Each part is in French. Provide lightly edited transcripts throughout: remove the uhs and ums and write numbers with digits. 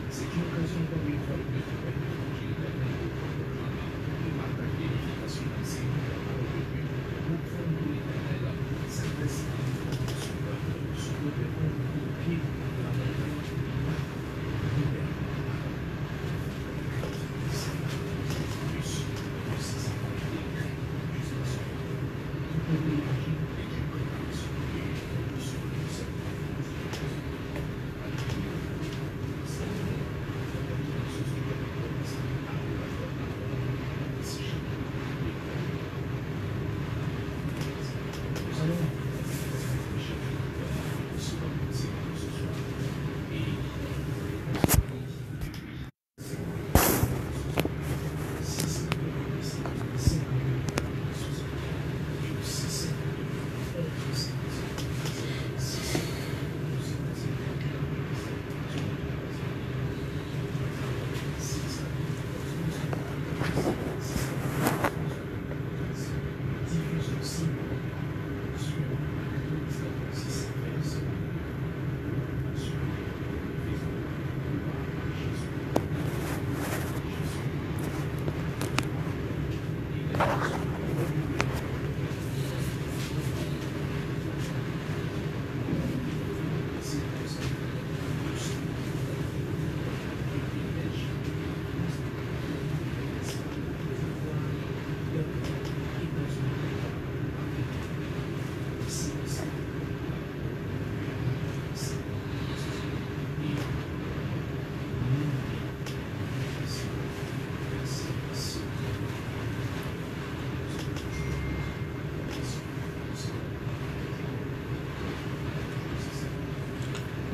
C'est une occasion encore une fois de mettre en l'évangile éternel de partager l'édification d'un Seigneur de la parole de Dieu pour fonder l'éternel s'adresse à son peuple sur le terrain au pied de la montagne.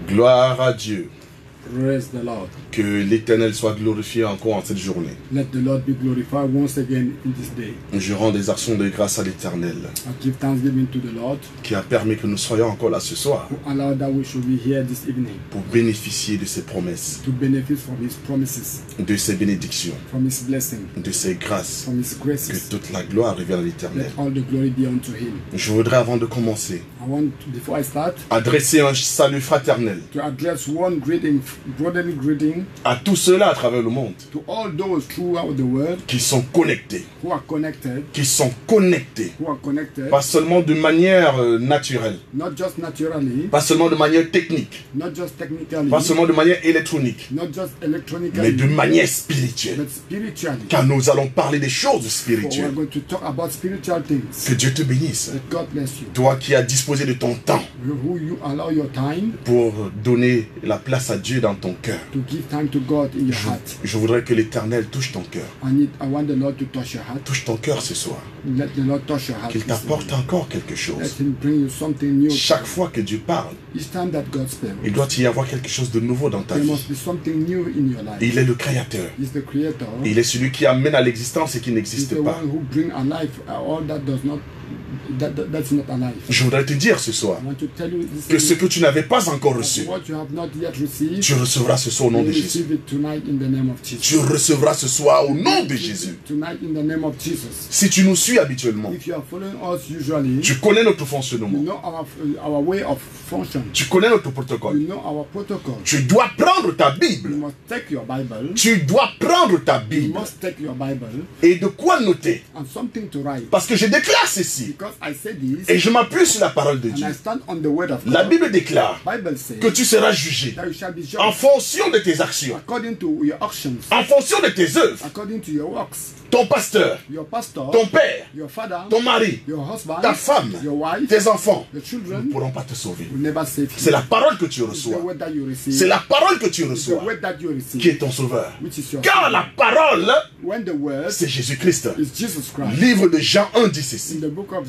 Gloire à Dieu. Praise the Lord. Que l'Éternel soit glorifié encore en cette journée. Let the Lord be glorified once again in this day. Je rends des actions de grâce à l'Éternel I give thanksgiving to the Lord qui a permis que nous soyons encore là ce soir who allowed that we should be here this evening pour bénéficier de ses promesses, to benefit from His promises, de ses bénédictions, from His blessing, de ses grâces. from His Que graces. toute la gloire revienne à l'Éternel. Let all the glory be unto Him. Je voudrais, avant de commencer, I want, before I start, adresser un salut fraternel to address one greeting, brotherly greeting, à tous ceux-là à travers le monde to all those throughout the world qui sont connectés, who are connected, pas seulement de manière naturelle, not just naturally, pas seulement de manière technique, not just technically, pas seulement de manière électronique, not just mais electronically, de manière spirituelle. but spiritually. Car nous allons parler des choses For we are spirituelles. going to talk about spiritual things. Que Dieu te bénisse. That God bless you. Toi qui as disposé de ton temps Who you allow your time pour donner la place à Dieu dans ton cœur. to give time to God in your heart. Je voudrais que l'Éternel touche ton cœur. I want the Lord to touch your heart. Touche ton cœur ce soir. Let the Lord touch your heart. Qu'il this t'apporte evening. encore quelque Let chose. Him bring you something new. Chaque fois que Dieu parle, Each time that God speaks, il doit y avoir quelque chose de nouveau dans ta there vie. must be something new in your life. Il est le Créateur. He's the Creator. Il est celui qui amène à l'existence et qui He's n'existe the pas. one who brings alive all that does not, that's not alive. Je voudrais te dire ce soir I want to tell you this que ce evening que tu n'avais pas encore reçu, that what you have not yet received, tu recevras ce soir au nom you de Jésus. receive it tonight in the name of Jesus. Tu recevras ce soir au nom de Jésus. Tonight in the name of Jesus. Si tu nous suis habituellement, If you are following us usually, tu connais notre you fonctionnement. know our way of function. Tu connais notre You protocole. know our protocol. Tu dois prendre ta You Bible. must take your Bible. Tu dois prendre ta You Bible. must take your Bible Et de quoi noter? and something to write. Parce que je déclare ceci. Because I say this Et je m'appuie sur la parole de and Dieu. I stand on the word of La God. Bible déclare Bible says que tu seras jugé that you shall be en judged fonction de tes actions, according to your actions, en fonction de tes œuvres. according to your works. Ton pasteur, Your pastor, ton père, your father, ton mari, your husband, ta femme, your wife, tes enfants your ne children pourront pas te sauver. will never save you. C'est la parole que tu It's the reçois. word that you receive. C'est la parole que tu It's the reçois word that you receive. qui est ton sauveur. Which is your Car la parole, when the word c'est Jésus-Christ. is Jesus Christ. Livre de Jean 1 dit In ceci. the book of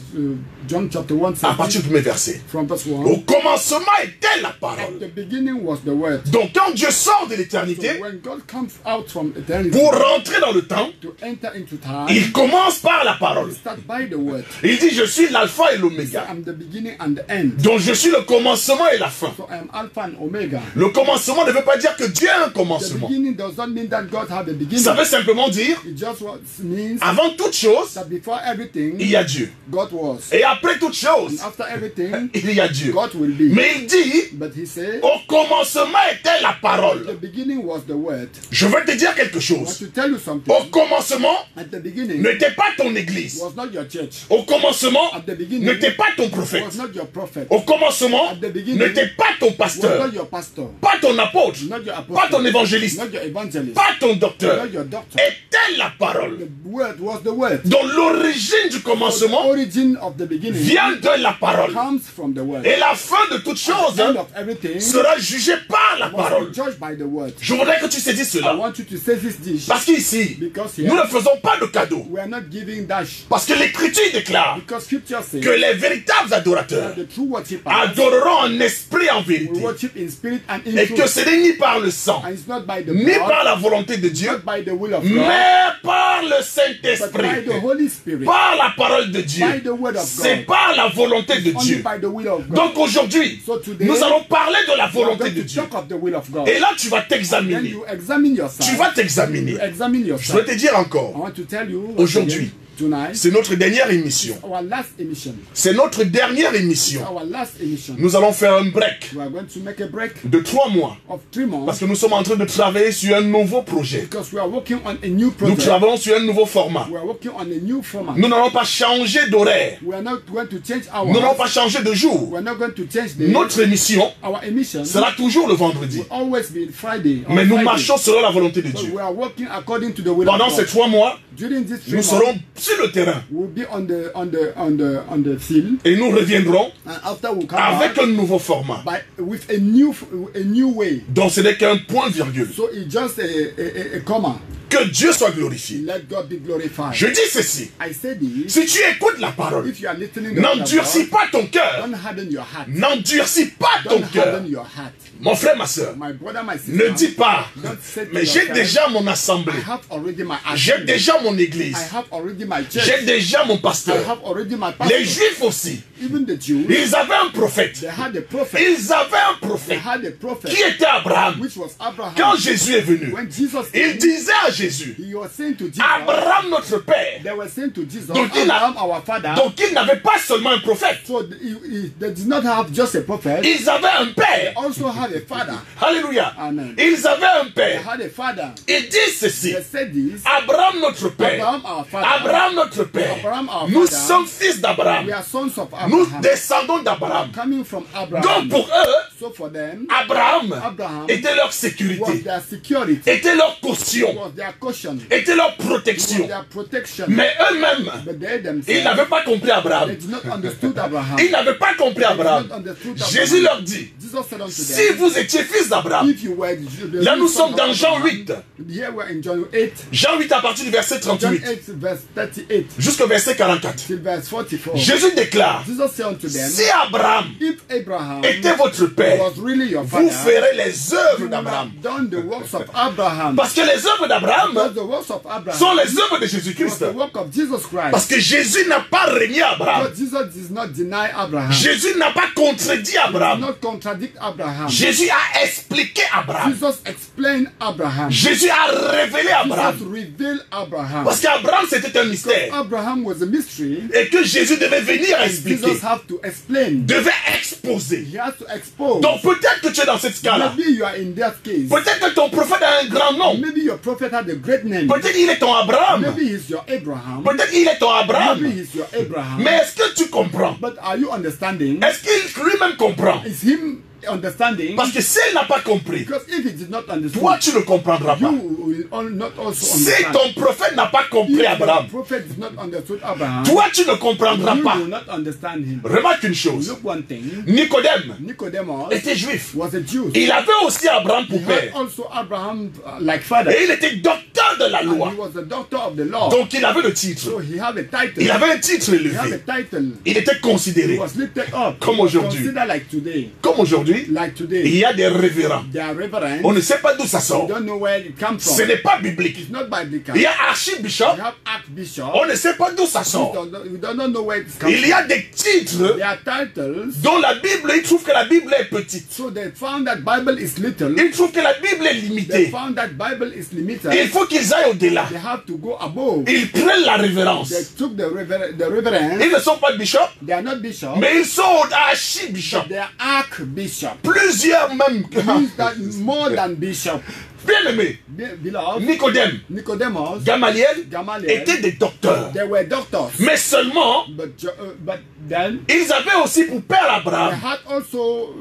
John chapter 1 À partir says, du premier verset. from verse 1, Au commencement était la at parole. the beginning was the word. Donc quand Dieu sort de So l'éternité when God comes out from eternity pour rentrer dans le temps, to enter into time, il commence par la he parole. starts by the word. Il dit je suis l'alpha et He said, l'oméga. I'm the beginning and the end. Donc je suis le commencement et la fin. So I am Alpha and Omega. Le commencement ne veut pas dire que Dieu a un The commencement. beginning does not mean that God had a beginning. Ça veut simplement dire, It just means avant toute chose, that before everything, il y a Dieu. God was. else. Et après toute chose, And after everything, il y a Dieu. God will be. Mais il dit, But he said, au commencement était la the parole. beginning was the word. Je veux te dire quelque I want chose. to tell you something. Au commencement, At the beginning n'était pas ton église. was not your church. Au commencement, At the beginning n'était pas ton prophète. was not your prophet. Au commencement, At the beginning, n'était pas ton Was pasteur. not your pastor. Pas ton apôtre. Not your apostle. Pas ton évangéliste. Not your evangelist. Pas ton docteur. Not your doctor. Était la parole. The word was the word. Dont l'origine du The commencement origin of the beginning vient de la parole. comes from the word. Et la fin de toute chose The end of everything sera jugée par la was parole. judged by the word. Je voudrais que tu saisisses I cela. want you to say this dish Parce qu'ici, because nous ne here faisons pas de cadeaux. we are not giving dash. Parce que l'Écriture déclare Because scripture says que les véritables adorateurs that the true worshippers adoreront en esprit et en will vérité. worship in spirit and in Et que truth. ce n'est ni par le sang, And it's not by the ni par blood, la volonté de Dieu, not by the will of God, mais par le but by Saint-Esprit, the Holy Spirit, par la parole de Dieu. by the word of C'est God, par la volonté de only Dieu. by the will of God. Donc aujourd'hui, So today, nous allons parler de la we are volonté going de to Dieu. talk of the will of God. Et là, tu vas Then t'examiner. you examine yourself. Tu vas t'examiner. You examine Je yourself. veux te dire I encore, want to tell you Aujourd'hui, tonight, c'est notre dernière émission. our last emission. C'est notre dernière émission. Our last emission. Nous allons faire un break We are going to make a break de 3 mois. of 3 months Parce que nous sommes en train de travailler sur un nouveau projet. because we are working on a new Nous project. travaillons sur un nouveau format. We are working on a new format. Nous n'allons pas changer d'horaire. We are not going to change Nous n'allons our. pas changer de jour. We are not going to change the. Notre émission Our emission sera toujours le vendredi. will always be Friday. on Mais nous Friday. marchons selon la volonté de So Dieu. we are working according to the will Pendant of ces God. 3 mois, During this 3 nous months, serons sur le terrain. we'll be on the field, Et nous reviendrons and after we come avec back un nouveau format. with a new way. Donc ce n'est qu'un point-virgule. So it's just a comma. Que Dieu soit glorifié. Let God be glorified. Je dis ceci. I say this. Si tu écoutes la parole, If you are listening to the word of n'endurcis God, pas ton cœur. don't harden your heart. N'endurcis pas ton Don't cœur. harden your heart. Mon frère, ma soeur, My brother, my sister. ne dis pas, Don't say to mais j'ai yourself, déjà mon assemblée. I have already my J'ai assembly. déjà mon église. I have already my church. J'ai déjà mon I pasteur. have already my pastor. Les Juifs aussi. Even the Jews, Ils avaient un prophète. they had a prophet. Ils avaient un They prophète had a prophet, qui était Abraham. which was Abraham. Quand Jésus est venu, When Jesus il came, disait à Jésus, he was saying to Jesus, Abraham notre père. they were saying to Jesus, Donc il, Abraham, our father. donc il n'avait pas seulement un prophète. So they did not have just a prophet. Ils avaient un They père. also had a father. Alléluia. Amen. Ils avaient un They père. had a father. Il dit ceci. They said this. Abraham notre père. Abraham, our father. Abraham notre père. Abraham, our Nous father. sommes fils d'Abraham. We are sons of Nous Abraham. descendons d'Abraham. Coming from Abraham. Donc pour eux, So for them, Abraham Abraham était leur was sécurité, their security, était leur caution, was their caution, était leur was protection. their protection. Mais eux-mêmes, But they ils themselves, n'avaient pas compris Abraham. they did not understood Abraham. Ils n'avaient pas compris They did Abraham. not understood Abraham. Jésus leur dit, Jesus said unto si them, vous étiez fils d'Abraham, if you were the là nous son sommes of dans Jean Abraham, 8. here we're in John 8, Jean 8 à partir du verset John 38 8 verse 38 jusqu'au verset 44. till verse 44. Jésus déclare, Jesus said unto them, si Abraham if Abraham était votre père, was really your vous father, ferez les œuvres you would d'Abraham. have done the works of Abraham. Parce que les œuvres d'Abraham Because the works of Abraham sont les œuvres de was Jésus-Christ. the work of Jesus Christ. Parce que Jésus n'a pas régné Abraham. But Jesus does not deny Abraham. Jésus n'a pas contredit Does Abraham. not contradict Abraham. Jésus a expliqué Abraham. Jesus explained Abraham. Jésus a révélé Abraham. Jesus revealed Abraham. Parce qu'Abraham c'était un mystère. Abraham was a mystery. Et que Jésus devait venir And expliquer. Jesus have to explain. Devait exposer. He has to expose. Donc peut-être que tu es dans cette scala. Maybe you are in that case. Peut-être que ton prophète a un grand nom. Maybe your prophet had a great name. Peut-être il est ton Abraham. Maybe he's your Abraham. Peut-être il est ton Maybe Abraham. he's your Abraham. Mais est-ce que tu comprends? But are you understanding? Est-ce qu'il lui-même comprend? Is him understanding? Parce que s'il n'a pas compris, Because if he did not understand, toi tu ne comprendras pas. you will not also Si understand. ton prophète n'a pas compris If Abraham, the prophet did not understood Abraham, toi tu ne comprendras you pas. will not understand him. Remarque une chose. Look one thing. Nicodème Nicodemus était juif. was a Jew. Il avait aussi Abraham He pour had père. also Abraham like father. Et il était docteur de la And loi. he was a doctor of the law. Donc il avait le titre. So he had a title. Il avait un titre He had a élevé. title. Il était He considéré. was lifted up. Comme He was aujourd'hui. considered like today. Comme aujourd'hui, Like today. il y a des révérends. They are reverend. On ne sait pas d'où ça We sort. don't know where it comes from. Ce n'est pas biblique. It's not biblical. Il y a archibishop. We have archbishop. On ne sait pas d'où ça sort. We don't know where it comes Il y a des titres from. There are titles. dont la Bible, ils trouvent que la Bible est petite. So they found that Bible is little. Ils trouvent que la Bible est They limitée. found that Bible is limited. Il faut qu'ils ils aillent au-delà. They have to go above. Ils prennent la révérence. They took the reverence. Ils ne sont pas bishops, They are not bishops, mais ils sont archibishops. they are archbishops. Plusieurs même. Means that more than bishop. Bien aimé, Beloved, Nicodème, Nicodemus, Gamaliel Gamaliel, étaient des docteurs. they were doctors. Mais seulement, But then ils avaient aussi pour père they Abraham. had also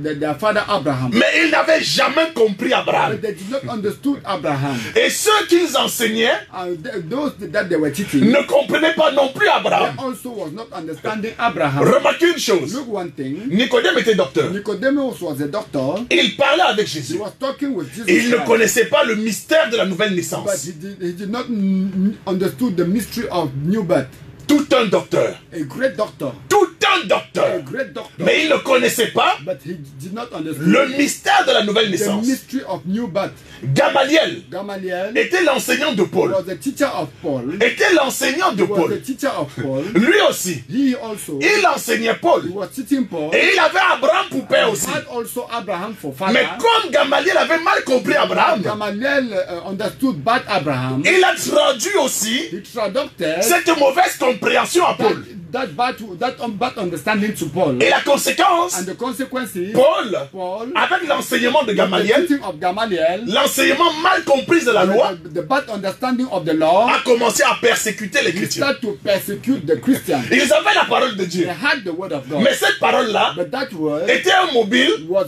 their father Abraham. Mais ils n'avaient jamais compris Abraham. But they did not understood Abraham. Et ceux qu'ils enseignaient And those that they were teaching, ne comprenaient pas non plus they Abraham. also was not understanding Abraham. Remarquez une chose. Look one thing, Nicodème était docteur. Nicodemus was a doctor. Il parlait avec He Jésus. was talking with Jesus Il ne Christ, connaissait pas le mystère de la nouvelle but naissance. he did not understood the mystery of new birth. Tout un docteur. A great doctor, Tout un a docteur. great doctor, Mais il ne connaissait pas but he did not understand le mystère de la nouvelle the naissance. mystery of new birth. Gamaliel Gamaliel était l'enseignant de Paul. was the teacher of Paul. Était l'enseignant de He was the Paul. teacher of Paul. Lui aussi. He also Il enseignait Paul. he was teaching Paul. Et il avait Abraham pour père He aussi. had also Abraham for father. Mais comme Gamaliel avait mal compris Abraham, Gamaliel understood bad Abraham. il a traduit aussi He traducted cette mauvaise compréhension à Paul. that bad understanding to Paul. Et la conséquence, And the consequence is Paul, avec l'enseignement de the Gamaliel, teaching of Gamaliel, l'enseignement mal compris de la loi, the bad understanding of the law, a commencé à persécuter les he chrétiens. started to persecute the Christians. Ils avaient la parole de They Dieu. had the word of God. Mais cette parole-là But that word était un mobile, was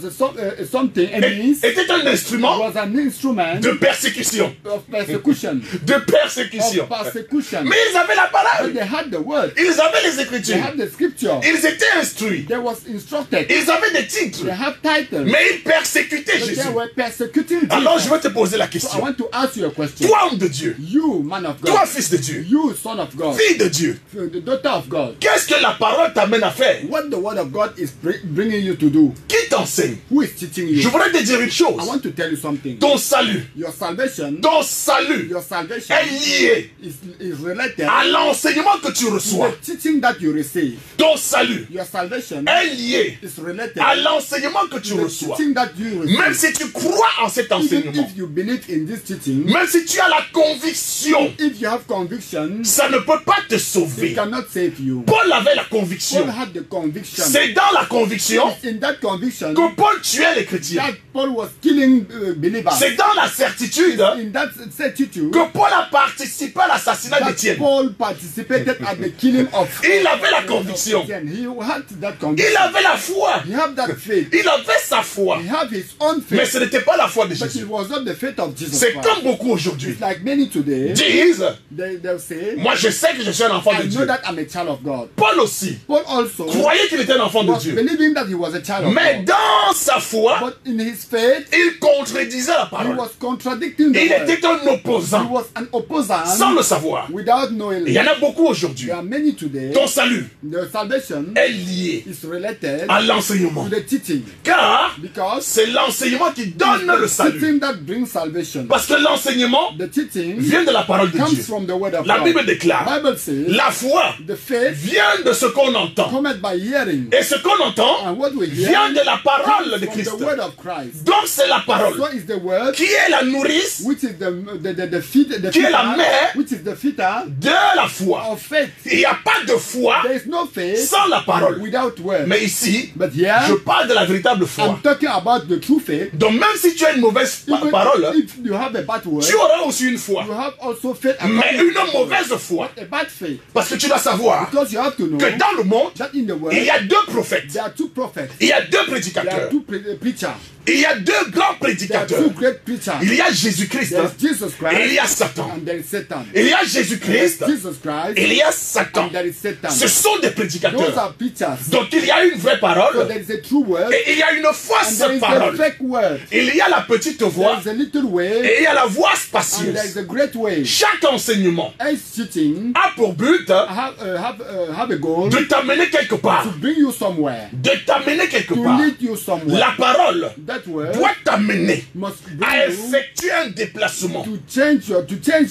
something, a means, était un instrument was an instrument de persécution. of persecution. De persécution. Of persecution. Mais ils avaient la But parole. they had the word. Ils avaient les They écritures. had the scripture. Ils étaient instruits. They was instructed. Ils avaient des titres. They have titles. Mais ils persécutaient But Jésus. they were persecuting Jesus. Alors je vais te poser la So I question. want to ask you a question. Toi, homme de Dieu. You, man of Toi, God. fils de Dieu. You, son of God. Fille de Dieu. The daughter of God. Qu'est-ce que la parole t'amène à faire? What the word of God is bringing you to do. Qui t'enseigne? Who is teaching Je you? voudrais te dire une I chose. want to tell you something. Ton salut. Your salvation, Ton salut your salvation est lié is related à l'enseignement que tu to reçois. the teaching that you receive. Ton salut Your salvation est lié is related à l'enseignement que tu to the reçois. teaching that you receive. Même si tu crois en cet Even enseignement, if you believe in this teaching, même si tu as la conviction, if you have conviction, ça ne peut pas te it sauver. cannot save you. Paul avait la Paul conviction. had the conviction. C'est dans la conviction In that conviction, que Paul tuait les chrétiens. that Paul was killing believers. C'est dans la certitude In that certitude, que Paul a participé à l'assassinat that d'Étienne. Paul participated at the killing of. Il avait la conviction. He had that Il conviction. avait la foi. He had that faith. Il avait sa foi. He had his own Mais faith. ce n'était pas la foi de But Jésus. it was not the faith of Jesus C'est Christ. comme beaucoup aujourd'hui Like many today, disent, they'll say, moi je sais que je suis un enfant de I know Dieu. that I'm a child of God. Paul aussi Paul also croyait qu'il était un enfant de was Dieu. believing that he was a child of Mais God. dans sa foi, But in his faith, il contredisait la he parole. was contradicting the Il word. était un He opposant was an opposant sans le savoir. without knowing Il y en it. a beaucoup aujourd'hui. There are many today. Ton salut The salvation est lié is related à l'enseignement. to the teaching. Car Because c'est l'enseignement qui donne le the salut. teaching that brings salvation. Parce que l'enseignement The teaching vient de la parole de comes Dieu. from the word of La God. Bible déclare, Bible says la foi the faith vient de ce qu'on entend. cometh by hearing. Et ce qu'on entend And what we hear vient de la parole comes de from Christ. the word of Christ. Donc c'est la So parole is the word qui est la nourrice which is the feet, the Qui est la feeder, mère which is the feeder de la foi. of faith. Il n'y a pas de foi There is no faith sans la parole. without word. Mais ici, But here, je parle de la véritable foi. I'm talking about the true faith. Donc même si tu as une mauvaise Even parole, if you have a bad word, tu auras aussi une foi. you have also faith. Mais according to une mauvaise foi. a bad faith. Parce que tu dois savoir Because you have to know que dans le monde, that in the world, il y a deux prophètes. there are two prophets. Il y a deux There are prédicateurs. two preachers. Il y a deux grands There are prédicateurs. two great preachers. Il y a Jésus-Christ There's Jesus et il y Christ a Satan. and there is Satan. Il y a There's Jésus-Christ Jesus Christ et il y a Satan. and there is Satan. Ce sont des Those prédicateurs. are preachers. Donc il y a une vraie So parole there is a true word et il y a une and fausse there is a parole. fake word. Il y a la petite voix There is a little way et il y a la voix and there is spacieuse. a great way. Chaque enseignement Each teaching a pour but have a goal de t'amener quelque part. to bring you somewhere, De t'amener quelque to part. lead you somewhere. La parole that word doit t'amener must à bring you effectuer un déplacement. to change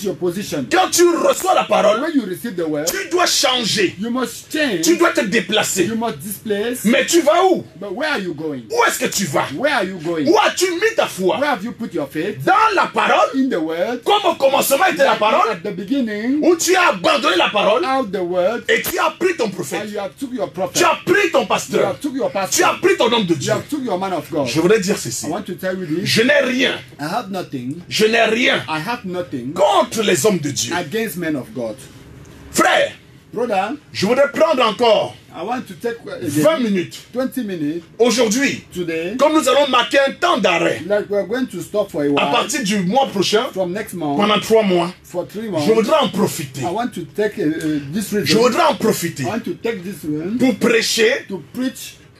your position. Quand tu reçois la parole, When you receive the word, tu dois changer. you must change. Tu dois te déplacer. You must displace. Mais tu vas où? But where are you going? Où est-ce que tu vas? Where are you going? Où as-tu mis ta foi? Where have you put your faith? Dans la parole, In the word. comme au commencement était la parole, At the beginning, où tu as abandonné la parole out the word, et tu as pris ton and prophète. you have took your prophet. Tu as pris ton You pasteur. have took your Tu pastor. as pris ton homme de You Dieu. have took your man of God. Je voudrais dire ceci. I want to tell you this. Je n'ai rien. I have nothing. Je n'ai rien I have nothing contre les hommes de Dieu. against men of God. Frère, Brother, je voudrais prendre encore I want to take 20 minutes 20 minutes aujourd'hui. today. Comme nous allons marquer un temps d'arrêt Like we're going to stop for a à while. partir du mois prochain, From next month, pendant 3 mois, for 3 je months, voudrais en profiter. I want to take this Je reason. voudrais en profiter I want to take this one pour prêcher, to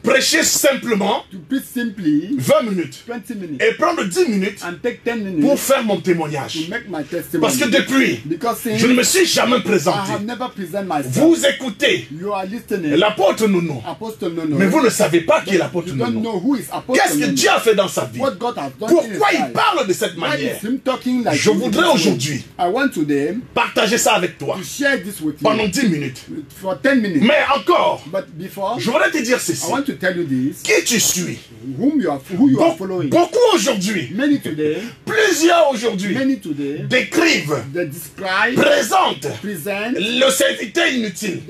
prêcher simplement preach simply 20 minutes 20 minutes et prendre 10 minutes and take 10 pour minutes faire mon to témoignage. make my testimony. Parce que depuis, Because je ne since me suis jamais I présenté. have never presented myself. Vous écoutez You are listening. l'apôtre Nono, Apostle Nono. mais vous ne savez pas qui est l'apôtre You don't Nono. know who is Apostle Qu'est-ce que Nono. Dieu a fait dans sa vie? What God has done in Pourquoi his il life. parle de cette Why manière? is him talking like Je this voudrais this way? aujourd'hui I want today partager ça avec toi to share this with pendant you 10 minutes. for 10 minutes. Mais encore, But before, je voudrais te dire I ceci. want to tell you this. Qui tu suis? Who you are following. Beaucoup aujourd'hui, Many today, plusieurs aujourd'hui, many today, décrivent, they describe, présentent present le serviteur inutile,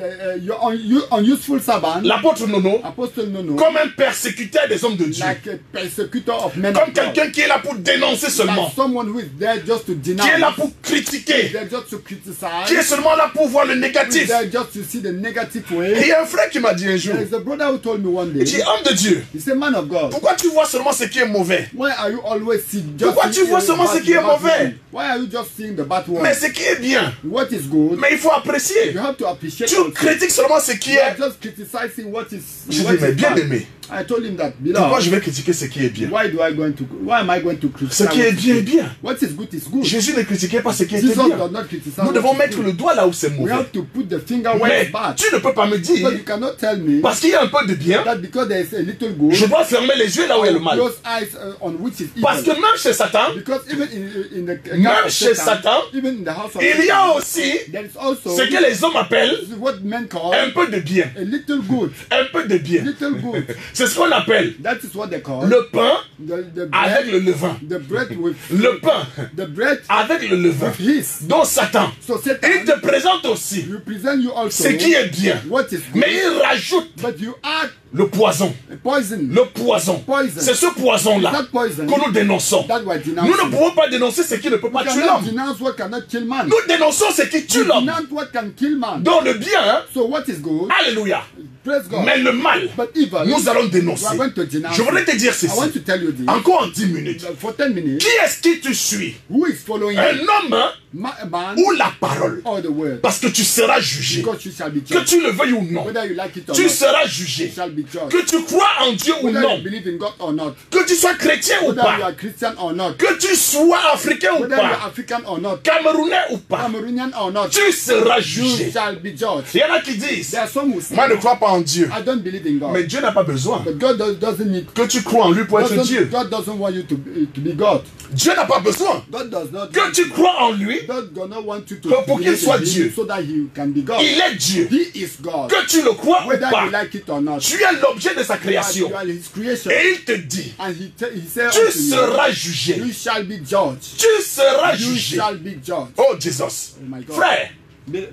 your unuseful servant, l'apôtre Nono, Apostle Nono, comme un persécuteur des hommes de Dieu. like a persecutor of men Comme of God. quelqu'un qui est là pour dénoncer seulement, Like someone who is there just to qui est là denounce, pour critiquer, there just to criticize, qui est seulement là pour voir le who is négatif. there just to see the negative Et way. il y a un frère qui m'a dit un jour, There is a brother who told me one il dit, day, homme de Dieu, he said, man of God, pourquoi tu vois seulement ce qui est mauvais? why are you always seeing just Pourquoi tu vois seulement ce qui est mauvais? Why are you just seeing the bad one? Mais ce qui est bien, What is good, mais il faut apprécier. you have to appreciate Tu also. critiques seulement ce qui You are est. just criticizing what is Je what dis, mais is bien bad. aimé, I told him that, pourquoi beloved, je vais critiquer ce qui est bien? why am I going to Ce criticize qui est what is bien est good? bien. What is good is good. Jésus ne critiquait pas ce qui était Jesus bien. does not criticize Nous what devons is mettre good. le doigt là où c'est We mauvais. have to put the finger where Mais it's bad. tu ne peux pas me dire, But you cannot tell me parce qu'il y a un peu de bien, that because there is a little good, je dois fermer les yeux là où il y a le mal. close eyes on which is evil. Parce que même chez Satan, Because even in the même camp of chez Satan, even in the house of il y a Satan, aussi there is also ce que les hommes appellent this is what men call un peu de bien. a little good. Un peu de bien. Little good. C'est ce qu'on appelle That is what they call le pain the avec bread, le levain. the bread with Le pain the bread avec le levain. with his. Donc Satan, So il Satan te présente aussi will present you also ce qui est bien. what is good, Mais il rajoute but you add le poison. a poison. Le poison. Poison. C'est ce poison-là That poison que nous dénonçons. that we're Nous denouncing. ne pouvons pas dénoncer ce qui ne peut pas You tuer cannot l'homme. denounce what cannot kill man. Nous dénonçons ce qui tue You l'homme. denounce what can kill man. Dans le bien, hein? So what is good? Alléluia. Praise God. Mais le mal, But evil, nous allons we dénoncer. are going to denounce. Je voudrais te dire I ceci. want to tell you this. Encore en 10 minutes. For 10 minutes, Qui est-ce qui tu suis? who is following Un you? homme hein, A man ou la parole? or the word? Parce que tu seras jugé. Because you shall be Que judged. tu le veuilles ou non. Whether you like it or Tu not, seras you jugé. shall be judged. Que tu crois en Dieu ou Whether non. you believe in God or not, Que tu sois chrétien ou whether you pas. are Christian or not, Que tu sois africain ou whether you are pas. African or not, Camerounais ou pas. Cameroonian or not, Tu seras you jugé. shall be judged. Il y en a qui disent, There are some who say, moi ne crois pas en Dieu. I don't believe in God. Mais Dieu n'a pas besoin But God doesn't need. que tu crois en lui pour être Dieu. God doesn't want you to be God. Dieu n'a pas besoin God does not. que tu crois en lui. God does not want you to Pour qu'il believe soit in him Dieu. so that he can be God. Il est Dieu. He is God. Que tu le crois ou Whether pas. you like it or not, Tu es l'objet de sa création. you are his creation. Et il te dit, And he said tu unto you, seras jugé. you shall be judged. Tu seras You jugé. shall be judged. Oh Jesus. Oh my God. Frère,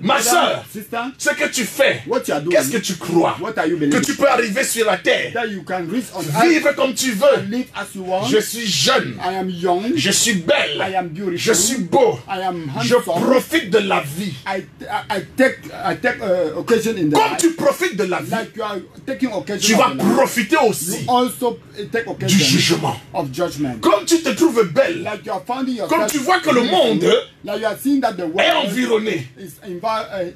ma Brother, soeur, sister, ce que tu fais, what you are doing, qu'est-ce que tu crois? what are you Que believing? tu peux arriver sur la terre, That you can reach on earth vivre comme tu and veux. live as you want. Je suis jeune, I am young. je suis I belle, am beautiful. je suis beau, I am je handsome. profite de la vie. I take occasion in the Comme life. tu profites de la vie, Like you are taking tu occasion vas of the life. profiter You aussi also take du occasion jugement. of judgment. Comme tu te trouves belle, Like you are finding yourself. comme tu vois que le monde Like you are seeing that the est world environné is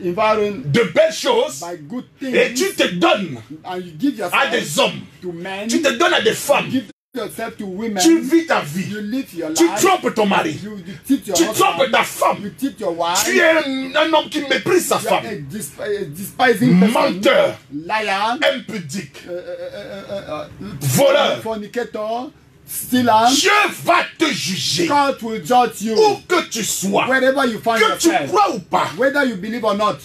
environed de belles choses by good et tu things, te donnes and you give à des yourself hommes, to men. tu te donnes à des femmes, Give yourself to women. tu vis ta vie, You live your tu life. trompes ton mari, You cheat your tu trompes husband. ta femme, You cheat your wife. tu es un homme qui méprise sa You are femme, a despising person. menteur, Liar. impudique, voleur, Fornicator. Still, Dieu va te juger. God will judge you. Où que tu sois. Wherever you find Que tu yourself. crois ou pas. Whether you believe or not.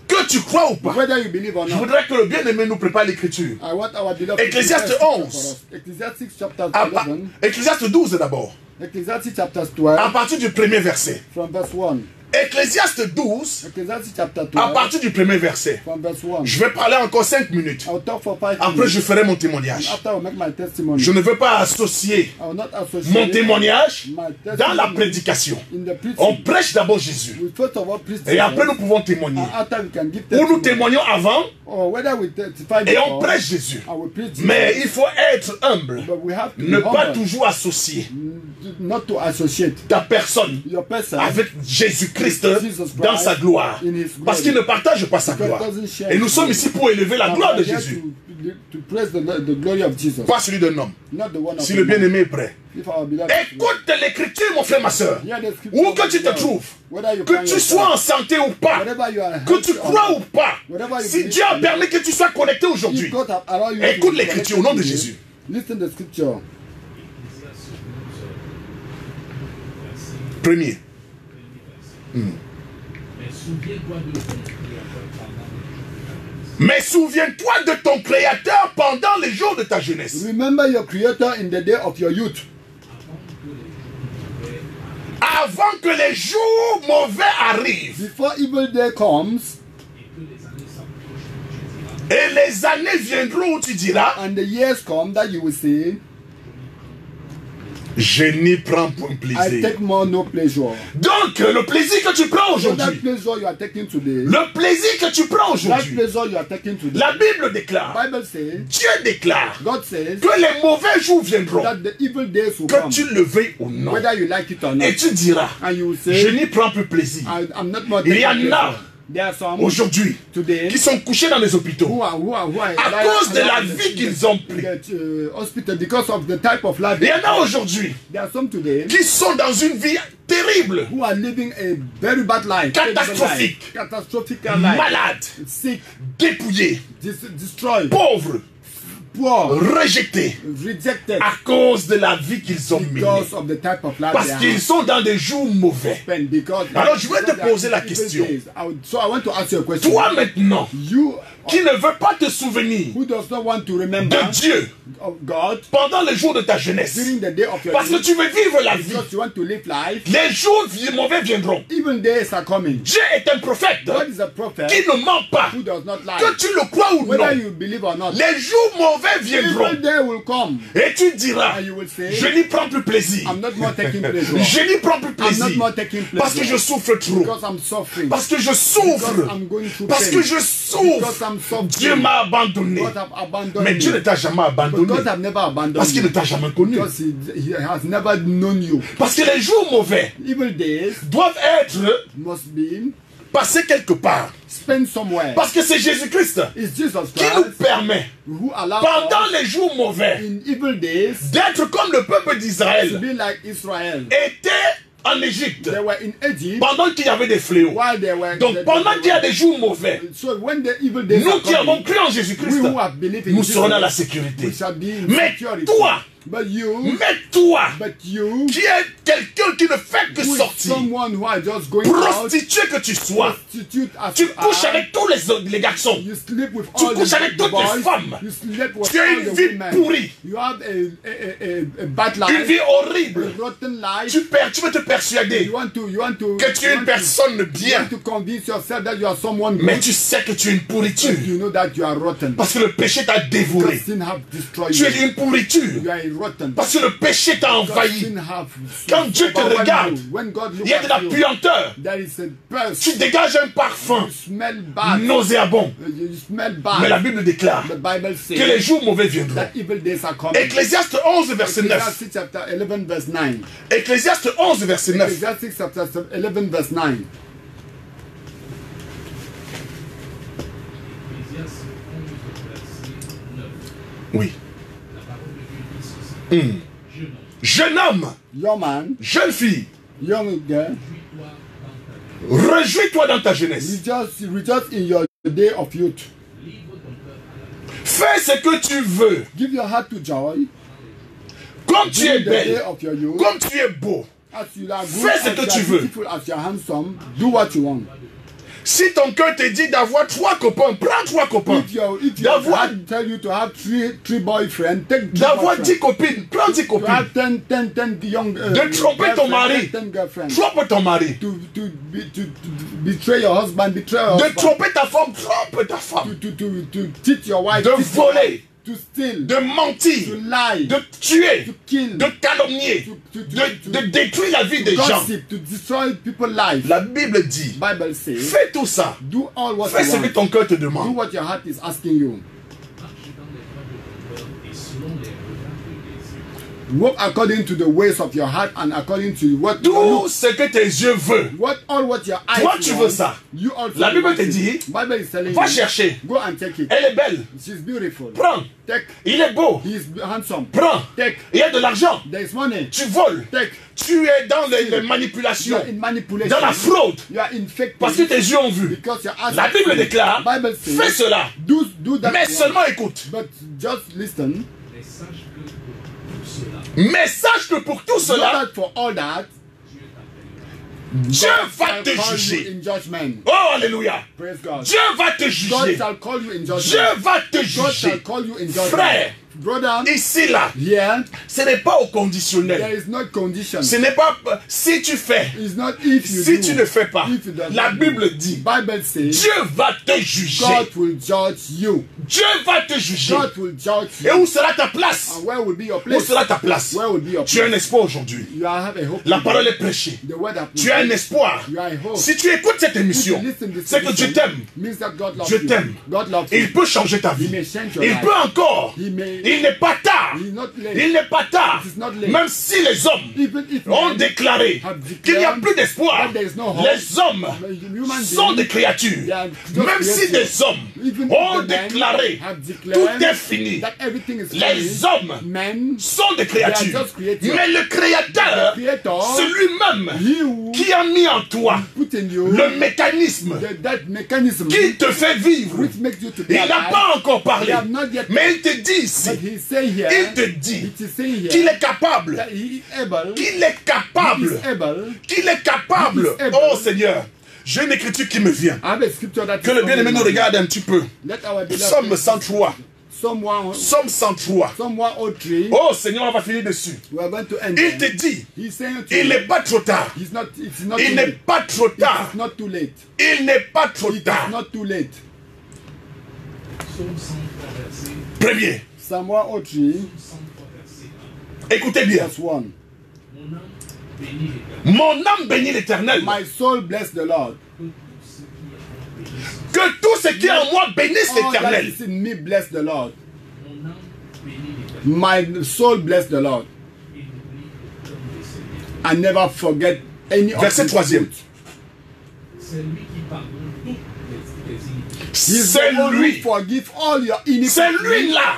Que tu crois ou pas. Whether you believe or Je not. voudrais que le bien-aimé nous prépare l'écriture. I want our beloved Ecclésiaste to prepare 11. for us. Ecclesiastes chapter À 11. Ecclésiaste 12 d'abord. Ecclesiastes chapter 12. À partir du premier verset. From verse 1. Ecclésiaste 12. Ecclesiastes chapter 12. À partir du premier verset. From verse 1. Je vais parler encore 5 minutes. I'll talk for 5 Après, minutes. je ferai mon témoignage. After I make my testimony. Je ne veux pas associer I will not associate mon témoignage my testimony dans la prédication. in the preaching. On prêche d'abord Jésus. We first of all preach Et après, Jesus, nous pouvons témoigner. and after we can give Ou nous testimony. témoignons avant Or whether we testify et on before, prêche Jésus. I will preach Mais Jesus. il faut être humble. But we have to Ne be pas humble, toujours associer not to associate ta personne your person avec Jésus-Christ Jesus dans sa gloire. in his glory. Parce qu'il ne partage pas sa gloire. doesn't share Et nous his sommes glory. ici pour élever la And gloire we de are here Jésus. to praise the glory of Jesus, Pas celui d'un homme. not the one of Si a le man. bien-aimé est prêt. If our beloved Écoute l'écriture, mon frère, ma soeur. hear the scripture, Où que tu te beloved, trouves. whether you Que find tu yourself, sois en santé ou pas. whatever you are Que tu healthy or crois not, ou pas. whatever you Si believe Dieu a in, permis que tu sois connecté if aujourd'hui. God have allowed you Écoute to be l'écriture au nom de connected Jésus. today, listen the scripture. Premier. Mais souviens-toi de ton Créateur pendant les jours de ta jeunesse. Mais souviens-toi de ton Créateur pendant les jours de ta jeunesse. Remember your Creator in the day of your youth, Avant que les jours mauvais arrivent before evil day comes et les années viendront où tu diras, and the years come that you will say, je n'y prends point I plaisir. take more no pleasure. Donc, le plaisir que tu prends So that aujourd'hui, pleasure you are taking today, le plaisir que tu prends that aujourd'hui, pleasure you are taking today, la Bible déclare, Bible says, Dieu déclare God says que les mauvais jours viendront, that the evil days will que come, tu le veuilles ou non. whether you like it or not. Et tu diras, And you will je say, n'y prends plus plaisir. I'm not more Il y taking en a pleasure. There are some aujourd'hui today qui sont couchés dans les hôpitaux who are à cause de la vie qu'ils ont pris. hospital because of the type of life. Il y en a aujourd'hui There are some today qui sont dans une vie terrible, who are living a very bad life, Catastrophique. catastrophic life, malade, sick, dépouillé, destroyed, pauvre, poor, rejeté rejected à cause de la vie qu'ils ont menée. because of the type of life Parce they qu'ils have sont dans des jours mauvais. spent. Because Alors, je vais te because they are poser la evil question. days. So I want to ask you a question. Toi maintenant, You qui ne veux pas te souvenir who does not want to remember de Dieu of God pendant les jours de ta jeunesse, during the day of your parce que youth, tu veux vivre la vie, because you want to live life, les jours mauvais viendront. even days are coming. Dieu est un prophète God is a prophet qui ne ment pas. who does not lie. Que tu le crois ou Whether non, you believe or not, les jours mauvais viendront. evil day will come. Et tu diras, And you will say, je n'y prends plus plaisir. I'm not more taking pleasure. Je n'y prends plus I'm not plaisir. more taking pleasure. Parce que je souffre trop. Because I'm suffering. Parce que je Because souffre. I'm going through Parce pain. que je Because souffre. I'm suffering. Dieu m'a abandonné. God have abandoned Mais me. Dieu ne t'a jamais But abandonné. God have never abandoned Parce qu'il ne you. t'a jamais connu. Because he has never known you. Parce que les jours mauvais Evil days doivent être must be passés quelque part. spent somewhere. Parce que c'est Jésus-Christ It's Jesus qui nous Christ permet, who allows pendant us les jours mauvais, in evil days d'être comme le peuple to d'Israël be like Israel. était en Égypte They were in Egypt pendant qu'il y avait des fléaux. while they were. Donc pendant qu'il y a des jours mauvais, So when the evil days nous are qui avons coming, cru en we Jésus-Christ, who have believed in nous serons dans la Jesus, sécurité. we shall be in Mais security. toi, But you, qui es quelqu'un qui ne fait que who is sortir, someone who are just going out, prostituée que tu sois, prostitute as tu you couches are, avec tous les garçons, you sleep with tu all couches avec the toutes les boys, femmes, you sleep with tu as all une the vie women, pourrie, you have a bad une life, vie horrible. a rotten life. Tu veux te persuader You want to que tu es une personne you bien, want to convince yourself that you are someone mais good, tu sais que tu es une pourriture. but you know that you are rotten. Parce que le péché t'a dévoré. Because sin have destroyed Tu es you. une pourriture. You are a rotten. Parce que le péché t'a Because envahi. sin have Quand Dieu te overwhelmed regarde, you. When God il looks y a de la at you, puanteur. there is a burst. Tu dégages un parfum You smell bad. nauséabond. You smell Mais la bad. Bible déclare The Bible que les says jours mauvais viendront. that evil days are coming. Ecclésiaste 11, verset 9. Ecclesiastes chapter 11 verse 9. Ecclésiaste 11, verset 9. Ecclesiastes chapter 11 verse 9. Ecclésiaste 11, verset 9. Oui. La parole de Dieu dit ceci. Jeune homme, Jeune homme, Young man, jeune fille, young girl, réjouis-toi dans ta vie. réjouis-toi dans ta jeunesse. rejoice in your day of youth. Livre ton cœur à la Fais ce que tu veux Give your heart to joy Comme tu es during the day belle, of your youth, comme tu es beau, as you are good, fais ce as que you tu are veux. beautiful, as you are handsome, do what you want. Si ton cœur te dit d'avoir 3 copains, prends 3 copains. If your D'avoir heart tell you to have three boyfriends, take 3 d'avoir boyfriends. 10 copines, prends 10 To copines. have 10 young De tromper ton mari. 10 girlfriends. Trompe ton mari. To betray your husband, betray your De husband. tromper ta femme, trompe ta femme. To cheat your wife. De cheat your voler. wife, to steal. De To mentir. lie. De tuer. To kill. De calomnier. De détruire la vie des gens. gossip. To destroy people's life. La Bible dit, Bible says, fais tout ça. do all what Fais you ce que want. ton cœur te Do demande. what your heart is asking you. Marche dans les pas de ton cœur et selon les regards de tes yeux. Walk according to the ways of your heart and according to what Tout ce que tes yeux veulent. all what your eyes Toi, tu want, veux ça. You also La Bible want te it. dit, Bible is telling va you, chercher. go and take it. Elle est belle. She's beautiful. Prends. Take. Il est beau. He is handsome. Prends. Take. Il y a de l'argent. There is money. Tu voles. Take. Tu es dans les You manipulations. are in manipulation. Dans la fraude. You are in fake Parce que things. tes yeux ont vu. Because your eyes La are Bible seen. déclare, Bible says, fais cela. do that Mais one. seulement écoute. But just listen. Mais sache que pour tout cela, Mais sache que pour tout Know cela, that for all that, Dieu God va shall te call you juger. in judgment. Oh, alléluia. Praise God. Dieu va te God juger. shall call you in Dieu judgment. va te God shall juger. call you in judgment. Frère, Brother, ici, là, here, ce n'est pas au there conditionnel. is no condition. Ce n'est pas si tu fais, It's not if you si do. tu ne fais pas. If you don't La do. Bible dit, Bible says, Dieu va te juger. God will judge you. Dieu va te juger. God will judge Et you. où sera ta place? And where will be your Où place? sera ta place? Where will be your Tu as un place? espoir aujourd'hui. You have a hope. La parole est prêchée. The word has been Tu as un preached. espoir. You are a hope. Si tu écoutes cette If émission, you listen to this c'est que Dieu edition, t'aime. means that God loves Dieu you. t'aime. God loves you. Il peut changer ta He vie. may change your Il life. peut encore. He may- Il n'est pas tard. He's not late. Il n'est pas tard. It is not late. Même si les hommes Even if ont men déclaré have qu'il n'y a declared plus d'espoir, that there is no hope, les hommes human sont beings, des créatures. they are just Même si created. des hommes Even ont if the men déclaré have tout declared est fini, that everything is les finished, hommes men, sont des they are créatures. just created. Mais le Créateur, The Creator, c'est lui-même he who qui a mis en toi put in you le mécanisme that mechanism qui te fait vivre. which makes you to be Il n'a alive. pas encore parlé, He have not yet, mais il te dit ici, but he say here, il te dit it is saying here qu'il est capable, that he is able, qu'il est he capable, is able. qu'il est capable. He is able. Oh Seigneur, j'ai une écriture qui me vient. I have a scripture that Que is le bien-aimé nous coming. regarde un petit peu. Let our beloved Psaume 103. Someone, Psaume 103. 103. Oh Seigneur, on va finir dessus. We are going to end. Il te there. dit, He's saying to il you, n'est pas trop tard. it's not too Il n'est late. pas trop tard. It's not too late. Il n'est pas trop It is tard. not too late. Psaume 103, verset Premier, Psalm 103, 103, verset 1. verse 1. écoutez bien. Mon âme bénit l'Éternel. Mon âme bénit l'Éternel. My soul bless the Lord. Que tout ce qui est en moi bénisse. Que tout ce qui est en moi bénisse All that l'Éternel. is in me bless the Lord. Mon âme bénit l'Éternel. My soul bless the Lord. Et n'oublie aucun de ses biens. And never forget any of Verset his 3e. good. C'est lui qui pardonne toutes les iniquités. He's C'est the one who lui. forgive all your iniquities. C'est lui là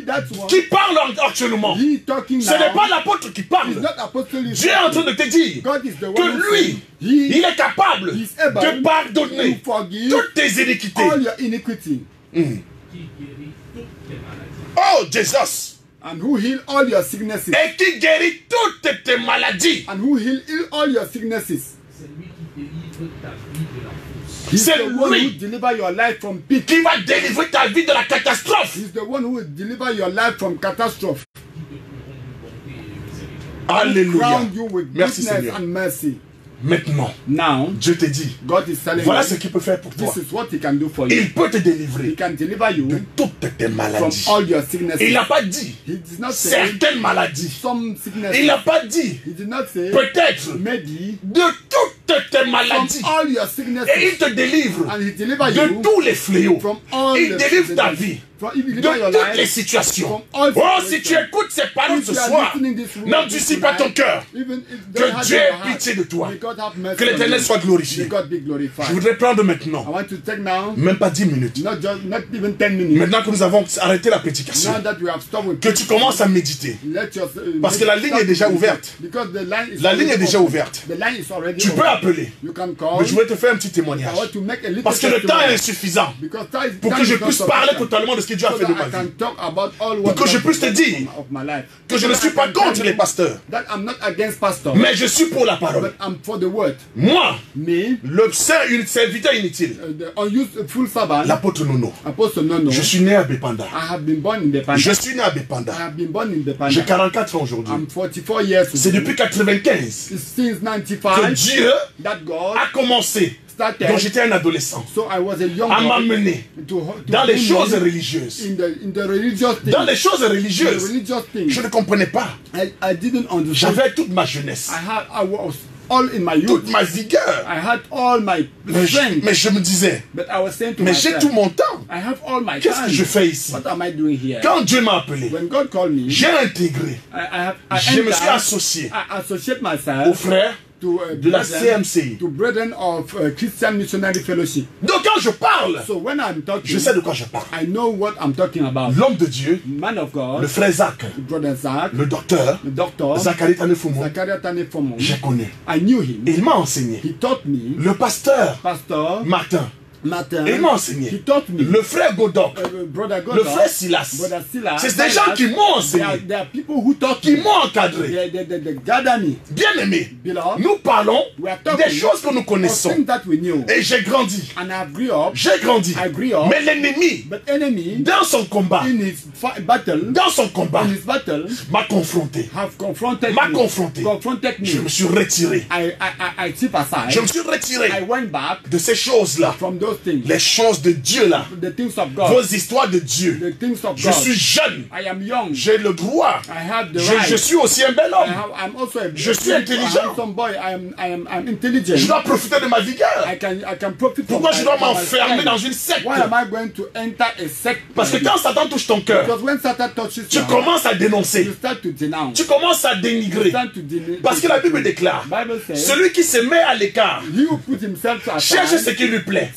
That's one. qui parle actuellement. He talking Ce now. n'est pas l'apôtre qui He's parle. not apostolic. Dieu est en train de te dire God is the one que who lui, said, he il est capable is able de pardonner to forgive toutes tes iniquités. all your iniquity. Qui guérit toutes tes maladies. Oh, Jesus. And who heal all your sicknesses. Et qui guérit toutes tes maladies. And who heal all your sicknesses. C'est lui qui délivre ta vie de la fosse. He's C'est the one lui. who deliver your life from pit. Qui va délivrer ta vie de la catastrophe. He's the one who will deliver your life from catastrophe. Qui te couronne de bonté et miséricorde. Alléluia. Crown you with Merci goodness Seigneur. and mercy. Maintenant, Now, Dieu te dit, God is telling voilà you, ce qu'il peut faire pour toi. this is what he can do for you. Il peut te He délivrer can deliver de you toutes tes from maladies. all your sicknesses. Il n'a pas dit He did not say certaines maladies. some sicknesses. Il n'a pas dit He did not say peut-être maybe de toutes tes from maladies. all your Et sicknesses. il te délivre And he deliver de you tous les fléaux. from all Il the délivre ta sicknesses. vie From, if you de deliver your toutes les life, situations. from all Oh, si situations. tu écoutes ces paroles If ce you are soir, listening this word n'endurcis pas ton tonight, cœur. even if Que don't have Dieu your ait heart, pitié de toi. may God have mercy Que on l'Éternel you. soit glorifié. May God be glorified. Je voudrais prendre I maintenant, want to take now, même pas 10 minutes, not even 10 minutes. maintenant que nous avons arrêté la prédication, Now that we have stopped with que tu commences à méditer. let your, Parce que la ligne est déjà ouverte. Because the line is La ligne est already déjà open. ouverte. The line is already Tu peux open. appeler. You can call. Mais je voudrais te faire un petit I témoignage. want to make a little Parce que le temps testimony. est insuffisant Because time pour time que je is not puisse parler sufficient. totalement de ce que Dieu a so fait de that ma I can vie. talk about all what Pour que je God puisse te has dire done of my life. Que je ne So suis that I pas can contre tell les you pasteurs, that I'm not against pastor, mais je suis pour la parole. but I'm for the word. Moi, Me, le serviteur inutile, the unuseful servant, l'apôtre Nono, Apostle Nono, je suis né à Bepanda. I have been born in the Panda. Je suis né à I Bepanda. have been born in the J'ai Panda. 44 ans aujourd'hui. I'm 44 years C'est old. depuis 95 Since que 95 Dieu that God a commencé, started. quand j'étais un adolescent, So I was a young à boy m'amener to dans les bring choses me religieuses. in the religious things. Dans les choses In the religieuses, religious things. je ne comprenais pas. I didn't understand. J'avais toute ma jeunesse, I was all in my youth. toute ma vigueur. I had all my strength. Mais je me disais, But I was saying to mais j'ai myself, tout mon temps. I have all my Qu'est-ce time. que je fais ici? What am I doing here? Quand Dieu m'a appelé, When God called me, j'ai intégré, je me suis associé I associate aux myself frères to de la brethren, CMCI. to brethren of Christian Missionary Fellowship. Donc quand je parle, So when I'm talking, je sais de quoi je parle. I know what I'm talking about. L'homme de Dieu, Man of God, le frère Zach, Brother Zach, le docteur, the doctor, Zachary Tanefumo, Zakaria Tanefomon, j'ai connu. I knew him. Et il m'a enseigné. He taught me, Le pasteur Pastor Martin, Martin, il m'a enseigné. he taught me, Le frère Godok, Brother God, le frère Silas. Brother Silas, C'est des gens qui m'ont enseigné, there are people who taught qui me, m'ont encadré. they gather me, Bien aimé, beloved, nous parlons we are talking des choses que nous of connaissons. things that we knew, Et j'ai grandi. and I grew up, J'ai grandi. I grew up, Mais l'ennemi, but enemy, dans son combat, in his battle, m'a confronté. have confronted M'a me, confronté. confronted me. Je me suis retiré. I keep aside. Je me suis retiré I went back de ces choses-là. from those things, Les choses de Dieu là. the things of God, Vos histoires de Dieu. the things of Je God. suis jeune. I am young. J'ai le droit. I have the right. Je suis aussi un bel homme. I'm also a Je suis intelligent. handsome boy. I'm intelligent. Je dois profiter de ma vigueur. I can profit Pourquoi from je dois from my m'enfermer strength. dans une secte? Why am I going to enter a sect? Parce que quand Satan touche ton cœur, Because when Satan touches tu you, commences à dénoncer. you start to denounce. Tu commences à You dénigrer. start to deny. Parce que la Bible déclare, Bible says, celui qui se met à l'écart he who puts himself cherche ce aside, qui lui plaît.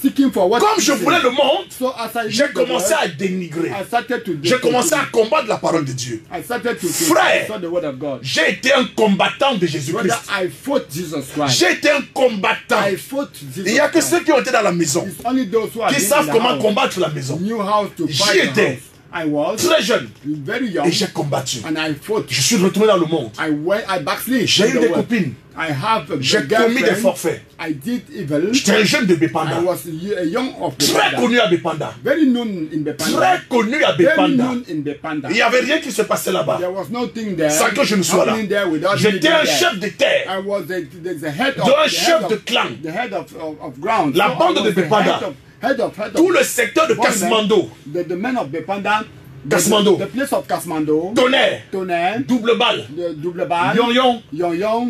seeking for what. Comme je pleases voulais him. le monde, So as I j'ai did the commencé word, à dénigrer. I started to. J'ai commencé à combattre la parole de Dieu. I started to Frère, saw the word of God. j'ai été un combattant de Jésus-Christ. Brother, I fought Jesus Christ. J'ai été un combattant. I fought Jesus Il n'y a que Christ. ceux qui ont été dans la maison, It's only those who are qui in savent the comment house combattre la maison. knew how to J'y fight the étais. house. I was Très jeune. very young Et j'ai combattu. and I fought. Je suis retourné dans le monde. I backslid. J'ai eu in the des world. copines. I have a J'ai girlfriend. commis des forfaits. I did evil. J'étais un jeune de I Bepanda. was a young of Très Bepanda. connu à Bepanda. Very known in Bepanda. Très connu à Very Bepanda. known in Bepanda. Il n'y avait rien qui se passait là-bas. There was nothing there. Sans que je ne sois là. happening there without me J'étais being un there. chef de terre. I was the head of D'un the chef head de of- clan. The head of ground. La So I bande was de the Bepanda. head of Tout le secteur de boy men, Kasmando, The men of Bepanda. Kasmando. The place of Kasmando. Tonnerre, Tonnerre. double balle, The double bar. Yon-Yon, Yon-Yon.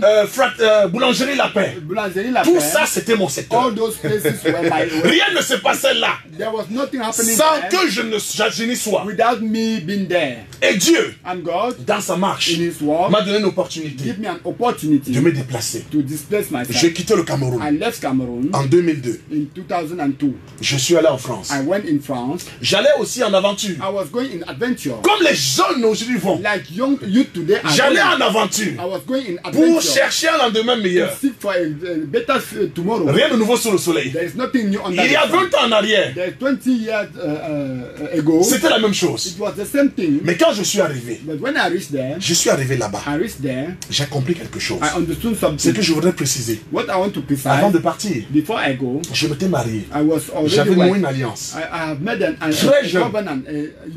boulangerie Lapin. Boulangerie La Tout Paix. ça, c'était mon secteur. All those places were my. Rien ne se passait là There was nothing happening sans there que je n'y sois. without me being there. Et Dieu, And God, dans sa marche, in His work, m'a donné une opportunité give me an opportunity de me déplacer. to displace myself. J'ai quitté le Cameroun I left Cameroon en 2002. in 2002. Je suis allé en France. I went in France. J'allais aussi en aventure. I was going in adventure. Comme les jeunes aujourd'hui vont. Like young youth today, J'allais en aventure I was going in pour adventure chercher un lendemain meilleur. to seek for a better tomorrow. Rien de nouveau sous le soleil. There is nothing new under Il y a the sun. 20 ans en arrière, There is 20 years ago, c'était la même chose. it was the same thing. Mais quand je suis arrivé, But when I reached there, je suis arrivé là-bas. I reached there, J'ai compris quelque chose. I understood Ce something. que je voudrais préciser. What I want to Avant precise, de partir, before I go, je m'étais marié. I was already J'avais noué wed. une alliance. I have made a Très jeune. covenant,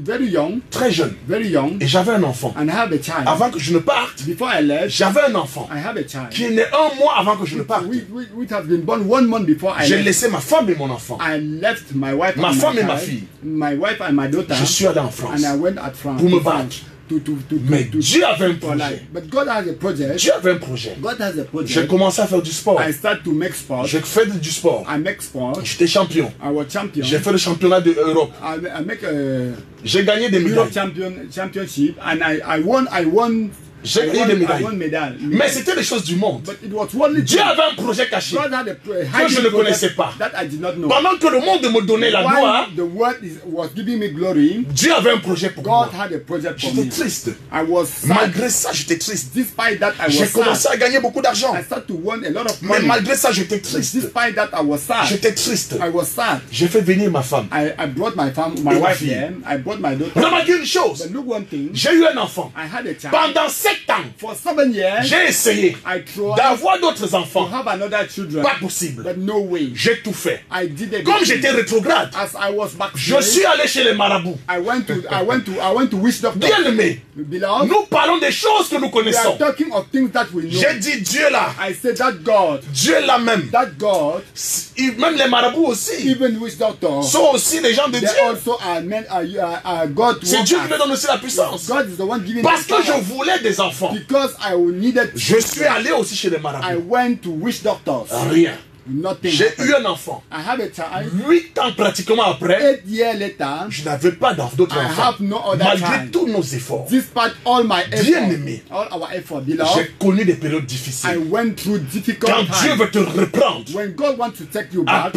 very young, Très jeune. very young, Et j'avais un enfant. and I have a child. Avant que je ne parte, Before I left, j'avais un enfant I have a child. qui est né un mois avant que je ne parte. Which has been born 1 month before I J'ai left. laissé ma femme et mon enfant. I left my wife Ma and femme my et ma child, fille. my wife and my daughter, Je suis allé en France. and I went at France Pour me to battre. France Mais Dieu avait un for life. projet. But God has a project. Dieu avait un projet. God has a J'ai project. commencé à faire du sport. I start to make sport. J'ai fait du sport. I make sport. J'étais champion. I was champion. J'ai fait le championnat d'Europe. I make a J'ai gagné des Europe médailles. championship, and I won J'ai gagné des médailles. Mais c'était des choses du monde. Dieu avait un projet caché que je ne connaissais pas. Pendant que le monde me donnait la gloire, Dieu avait un projet pour moi. J'étais triste. Malgré ça, j'étais triste. J'ai commencé à gagner beaucoup d'argent. Mais malgré ça, j'étais triste. J'étais triste. J'ai fait venir ma femme. My wife here. I brought my daughter. On m'a dit une chose. But look one thing. J'ai eu un enfant. I had a child. Pendant 7 ans, For 7 years, j'ai essayé d'avoir d'autres to enfants. have another children. Pas possible. But no way. J'ai tout fait. I did it. Comme j'étais rétrograde, As I was back, je suis allé chez les marabouts. I went to witch doctor. Bien aimé, Beloved, nous parlons des choses que nous we are connaissons. talking of things that we know. J'ai dit Dieu là, I said that God, Dieu là même. Même les marabouts aussi even witch doctor, sont aussi des gens de they Dieu. also are men, are God. C'est Dieu qui me donne aussi la puissance. God is the one giving. Parce que je voulais des enfants. Because I needed. Je suis allé aussi chez les I marabouts. went to witch doctors. Rien. Nothing. J'ai happened. eu un enfant. I have a child. 8 ans pratiquement après, 8 years later, je n'avais pas d'autres I enfants. have no other Malgré child. tous nos efforts, Despite all my Bien effort, aimé. all our effort, beloved, j'ai connu des périodes I difficiles. went through difficult Quand Dieu times. veut te reprendre, When God wants to take you back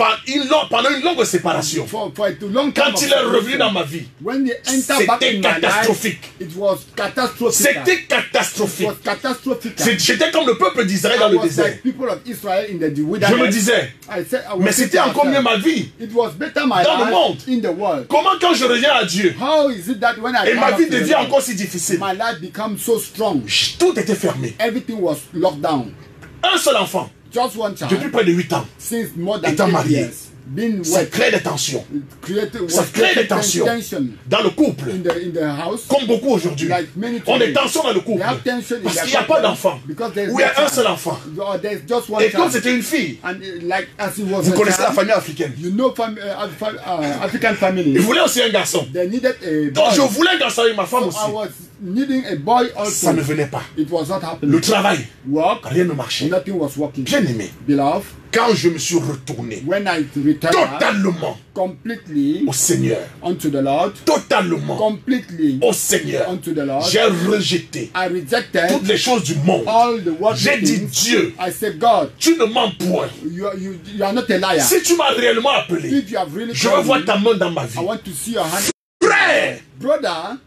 pendant une longue séparation, for a long time, quand il est revenu dans ma vie, when he entered back c'était in my life, catastrophique. it was catastrophic. C'était It catastrophique. was catastrophic. J'étais comme le peuple d'Israël I dans le was désert. like people of Israel in the Je me wilderness. disais, I said, I was mais c'était thinking encore mieux myself, ma vie. it was better my Dans le life monde. in the world. Comment quand je reviens à Dieu, How is it that when I et come ma back vie to the devient Lord, encore si difficile, my life becomes so strong? tout était fermé. Everything was locked down. Un seul enfant, Just one child. depuis près de 8 ans, Since more than étant 8 marié, years, being ça wed, crée des tensions. Ça was crée des tensions tension dans le couple, in the house. comme beaucoup aujourd'hui. Like many On a des today. tensions dans le couple They have tension in parce their qu'il n'y a pas couple d'enfant. because there's Ou il y a no un seul child. enfant. Or there's just one Et comme child. c'était une fille, And like as it was vous a connaissez la child, famille africaine. you know African Il family. voulait aussi un garçon. They needed a Donc je boy. voulais un garçon avec ma femme So aussi. I was needing a boy Ça ne also. venait pas. It was not Le happening. travail, Work, rien ne marchait. nothing was working. Bien aimé, Beloved, quand je me suis retourné when I returned totalement completely au Seigneur, unto the Lord, totalement completely au Seigneur, unto the Lord, j'ai rejeté I rejected toutes les choses du monde. all the worldly J'ai dit, things. Dieu, I said, God, tu ne mens point. you are not a liar. Si tu m'as réellement appelé, If you have really je veux called voir me, ta main dans ma vie. I want to see your hand. Frère, Brother,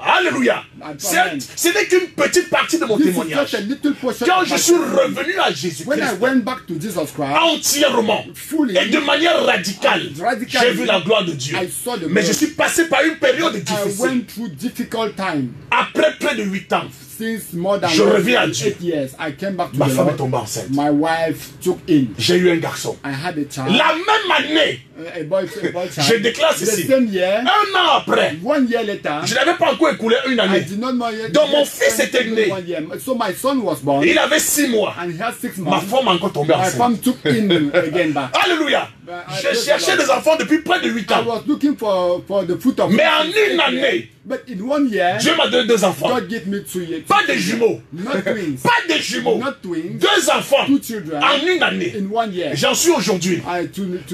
alléluia. Ce n'est qu'une petite partie de mon this is témoignage. just a little portion Quand of je my suis testimony. revenu à When I Jésus-Christ, went back to Jesus Christ, entièrement fully, et de manière radicale, radically, j'ai vu la gloire de Dieu. I saw the Mais je glory. suis passé par une période I difficile. went through difficult time. Après près de 8 ans, Since more than Je reviens à Dieu. 8 years, I came back to ma the femme est Lord. tombée enceinte. My wife took in. J'ai eu un garçon. I had a child. La même année, A boy child. je déclare The ceci. same year, Un an après, 1 year later, je n'avais pas encore écoulé une I année. did not know yet. Donc mon yet fils était né. 1 year. So my son was born, Il avait 6 mois. and he had 6 Ma months. femme a encore tombé My enceinte. femme took in again back. Alléluia. I J'ai praise cherché the Lord. des enfants depuis près de 8 I ans. was looking for the fruit of Mais en faith, une année, but in 1 year, Dieu m'a donné 2 enfants. God gave me 2 years. Pas de jumeaux. Not twins. Pas de jumeaux. Not twins. 2 enfants 2 children en une année. in 1 year. J'en suis aujourd'hui.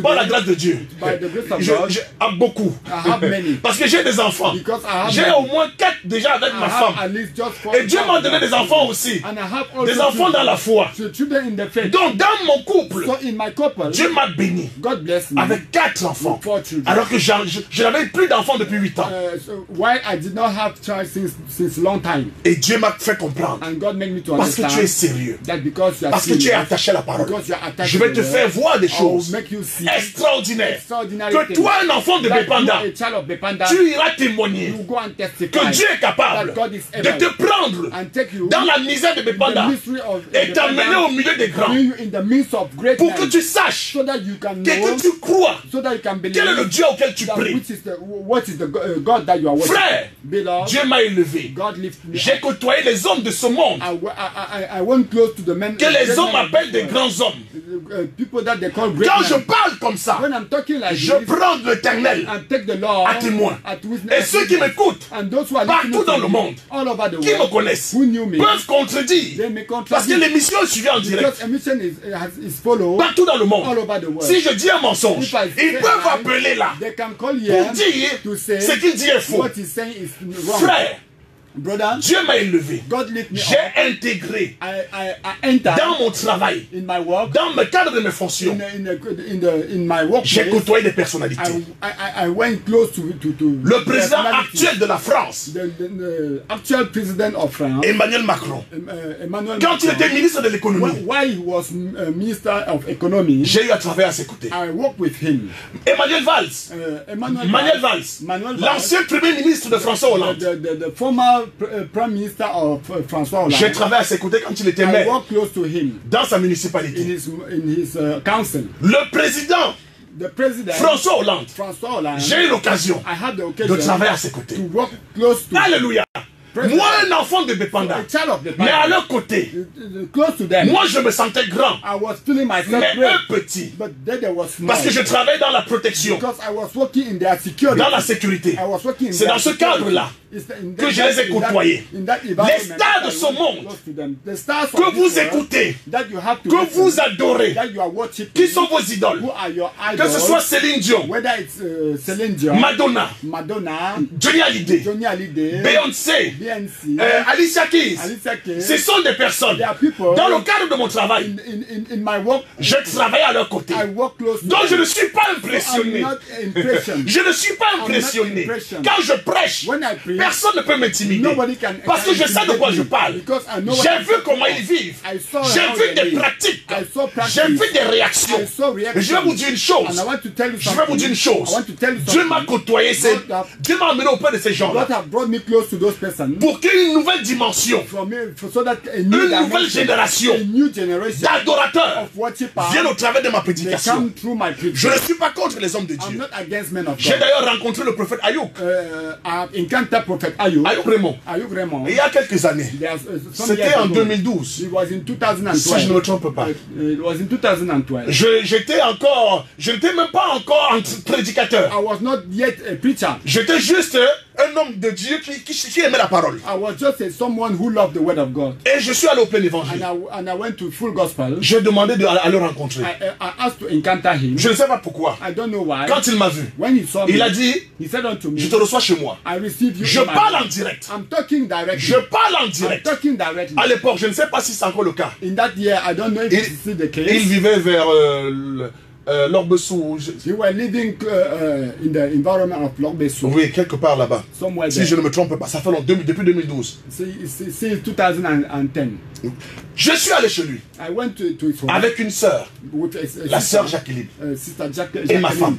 Par la grâce de Dieu. By the grace of God, Beaucoup. I have many. Parce que j'ai des enfants. Because I have J'ai many. au moins 4 déjà avec I ma have femme. at least just 4. Et Dieu m'a donné des enfants aussi. And I have also Des enfants dans la foi. children in the faith. Donc dans mon couple, So in my couple, Dieu m'a béni God bless me. avec 4 enfants. 4 children. Alors que je n'avais plus d'enfants depuis 8 ans. So why I did not have child since long time, Et Dieu m'a fait comprendre. and God made me to Parce que tu es understand sérieux. that because you are Parce que tu es serious, attaché à la parole. because you are attached Je vais to te the faire word, voir des I will choses make you see extraordinaires. extraordinary Que things. toi, un enfant de That you, Bépanda, a child of Bepanda, tu iras témoigner you go and testify que Dieu est capable that God is de able te prendre and take you dans la misère de in Bépanda the mystery of et t'amener au milieu des grands bring you in the midst of great pour que men, tu saches so that you can et know, que tu crois so that you can believe quel est le Dieu auquel tu that pries. what is the God that you are worshiping. Frère, Beloved, Dieu m'a élevé. God lift me J'ai up. côtoyé les hommes de ce monde I went close to the men que les great hommes men of appellent des this world. grands hommes. People that they call great Quand je men. parle comme ça, When I'm talking like je this, prends l'éternel and take the Lord à témoin. at witness, Et ceux qui m'écoutent and those who are partout listening dans to le me monde, all over the qui me world, connaissent, who knew me, peuvent contredire. they may Parce que contradict, l'émission est suivie en direct. because emission is followed Partout dans le all monde. over the world. Si je dis un mensonge, If I ils say peuvent lie, appeler là they can call pour here dire to say ce qu'il dit est faux. what he's saying is wrong. Frère, Brother, Dieu m'a élevé. God lift me J'ai up. intégré I entered dans mon travail, in my work, dans le cadre de mes fonctions. in my workplace. J'ai côtoyé des personnalités. I went close to Le président actuel de la France, the actual president of France, Emmanuel Macron, Emmanuel quand il Macron, était ministre de l'économie, while he was minister of economy, j'ai eu à travailler à ses côtés. I worked with him. Emmanuel Valls, Manuel Valls, l'ancien premier ministre de François Hollande. The former prime minister of François Hollande. J'ai travaillé à ses côtés quand il était I maire worked close to him dans sa municipalité. in his council. Le président The president, François Hollande, François Hollande, j'ai eu l'occasion I had the de occasion travailler à ses côtés. to work close to Alléluia. President. Moi, un enfant de Bépanda, a child of the mais à Bible. leur côté, Close to them. moi je me sentais grand, I was feeling myself mais great, eux petits. but then there was small. Parce que je travaille dans la protection, Because I was working in their security. dans la sécurité. I was working in C'est their dans ce security. cadre-là It's in que je les ai côtoyés. in that Les environment stars de that ce I was monde close to them. The stars que of vous this world écoutez, that you have to que listen, vous adorez, that you are worshiping, qui sont vos idoles, who are your que idols, ce soit Céline Dion, whether it's Celine Dion, Madonna, Madonna, Johnny Hallyday, Johnny Hallyday, Beyoncé, BNC, Alicia Keys. Alicia Keys. Ce sont des personnes. They are people. Dans le cadre de mon travail, In my work, je travaille à leur côté. I work close to Donc je them. ne suis pas I'm impressionné. not impressioned. Je ne suis pas impressionné. Quand je prêche, When I preach, personne ne peut m'intimider. nobody can Parce que je sais de quoi je parle. Because I know what J'ai I'm vu comment ils vivent. I saw J'ai how vu they des live. pratiques. I saw practice. J'ai vu des réactions. I saw reaction. Et je vais vous dire une chose. And I want to tell you Je something. vais vous dire une chose. I want to tell you Dieu m'a something. côtoyé. Dieu m'a amené auprès de ces gens-là. God have brought me close to those persons. Pour qu'il y ait une nouvelle dimension, So that a new une nouvelle génération a new generation d'adorateurs of worshipers viennent au travers de ma they prédication. come through my preaching. Je ne suis pas contre les hommes de I'm Dieu. not against men of J'ai God. d'ailleurs rencontré le prophète Ayoub. I've encountered Prophet Ayub. Ayub Raymond. Ayub Raymond. Il y a quelques années. C'était en 2012. It was in 2012. Si je ne me trompe pas. It was in 2012. Je n'étais même pas encore un prédicateur. I was not yet a preacher. J'étais juste un homme de Dieu qui aimait la parole. I was just someone who loved the word of God. Et je suis allé au plein évangile. And I went to full gospel. J'ai demandé à le rencontrer. I asked to encounter him. Je ne sais pas pourquoi. I don't know why. Quand il m'a vu, When he saw me, il a dit, he said unto me, je te reçois chez moi. I receive you. Je in my parle home. en direct. I'm talking directly. Je parle en I'm direct. talking directly. À l'époque, je ne sais pas si c'est encore le cas. In that year, I don't know if this is the case. Il vivait vers l'Orbessou. You were living in the environment of Lorbesu. Oui, quelque part là-bas. Somewhere Si there. je ne me trompe pas, ça fait longtemps, depuis 2012. Since 2010. Je suis allé chez lui I went to his home avec une sœur, with la sœur Jacqueline. Sister Et ma femme.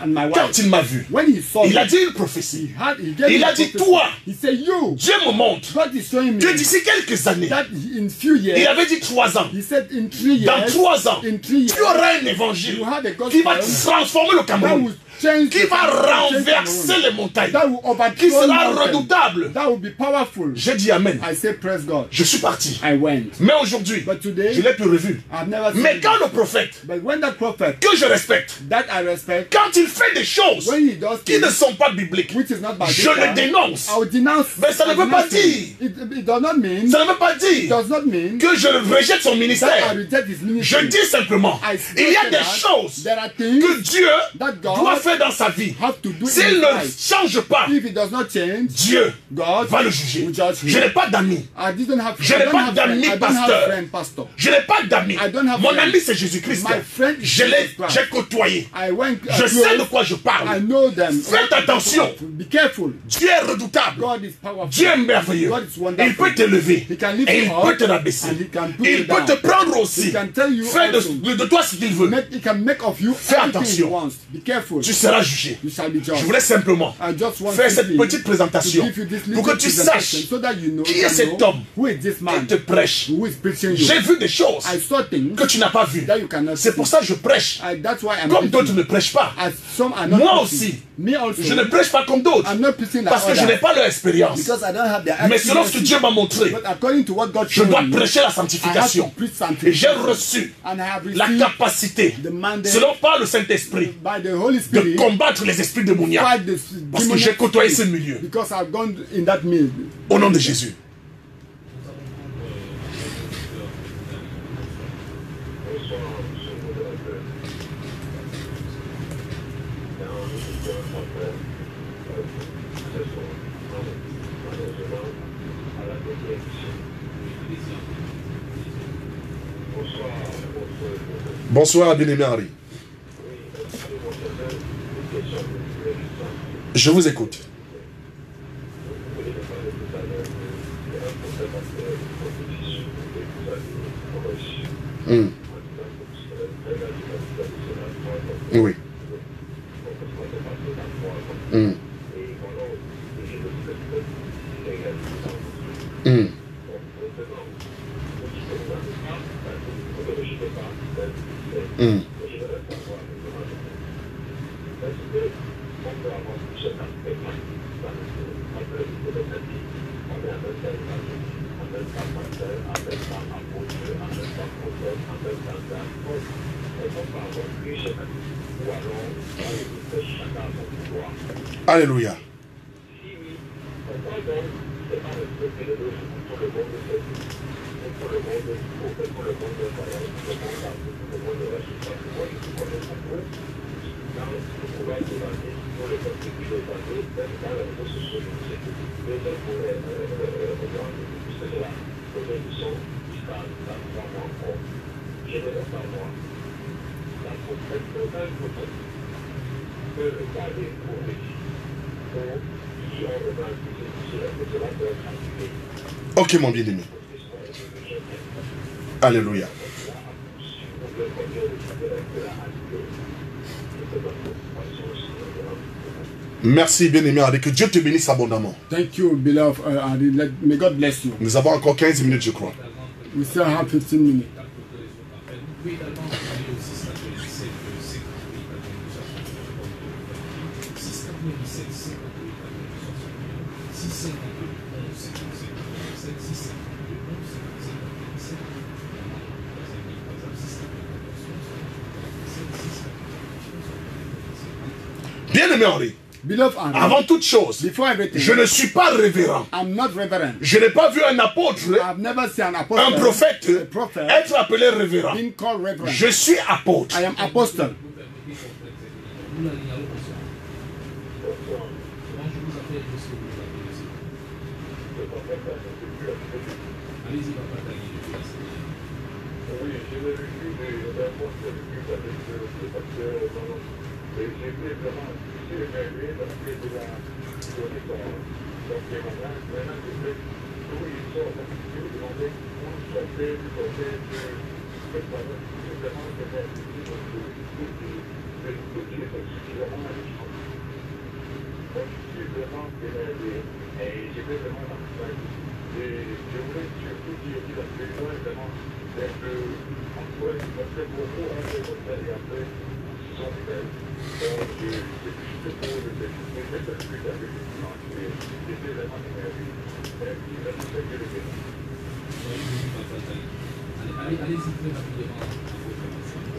and my wife. Quand il m'a vu, When he saw il me, a dit une prophétie. he gave Il me a a dit, prophecy. toi, He said, you, Dieu me montre God is showing me que d'ici quelques années, that in few years, il avait dit 3 ans, he said in 3 years, dans 3 ans, in 3 years, tu auras un évangile you have a gospel qui va transformer le that Cameroun, will change qui va renverser les montagnes, that will overthrow qui sera mountains, redoutable. that will be powerful. J'ai dit Amen. I say praise God. Je suis parti. I went. Mais aujourd'hui, But today, je l'ai plus revu. I've never seen Mais him. quand le prophète, But when that prophet que je respecte, that I respect, quand il fait des choses when he does qui things ne sont pas bibliques, which is not by je le dénonce. I will denounce. Mais ça ne I veut pas denounce him. dire, It does not mean. ça ne veut pas It dire does not mean que je rejette son that I ministère. reject his Je ministry. dis simplement, I il y a say des that choses there are things que Dieu that God doit faire dans sa vie. have to do in S'il his ne life. change pas, If it does not change, Dieu God va le juger. will judge Je him. n'ai pas d'amis. I didn't have. Je I n'ai don't pas have d'amis friend. I don't have pasteur. friend, pastor. Je n'ai pas d'amis. I don't have Mon friends. ami c'est Jésus-Christ. My friend is Je l'ai, Jesus Christ. j'ai côtoyé. I went. Je sais de quoi je I parle. know them. Faites attention. Be careful. Dieu est redoutable. God is powerful. Dieu est merveilleux. God is wonderful. Il peut t'élever He can lift et you il up peut te rabaisser. and he can put Il you peut down. te prendre aussi. He can tell you Fais also. de toi ce qu'il veut. He can make of you Fais anything attention. he wants. Be careful. Tu seras jugé. You shall be Je judged. voulais simplement I just want faire cette simply petite présentation to give you this pour que little tu presentation saches so that you know, qui you est can cet know homme who is this qui man te prêche. who is preaching you. J'ai vu des choses I saw things que tu n'as pas vues. that you cannot C'est see. pour ça que je prêche. That's why I'm Comme d'autres preaching. ne prêchent pas. As some are not Moi preaching. aussi. Me also. Je ne prêche pas comme d'autres. I'm not preaching like Parce que je n'ai others. pas leur expérience. Because I don't have their Mais selon ce que Dieu m'a montré, But according to what God je showed dois me, prêcher la I have to sanctification. preach Et j'ai sanctification. reçu And I have la received capacité, the mandate selon par le Saint-Esprit, by the Holy de Spirit combattre les esprits démoniaques. fight the Parce que demonic j'ai côtoyé ce spirit. milieu. Because I've gone in that mill. Au nom de Jésus. Bonsoir, bien-aimé Henri. Je vous écoute. Oui. Alléluia. Ok, mon bien-aimé. Alléluia. Merci, bien-aimé, que Dieu te bénisse abondamment. Thank you, beloved. May God bless you. Nous avons encore 15 minutes, je crois. We still have 15 minutes. Bien-aimé Henri, avant toute chose, je ne suis pas révérend. Je n'ai pas vu un apôtre, un prophète, être appelé révérend. Je suis apôtre. I am apostle.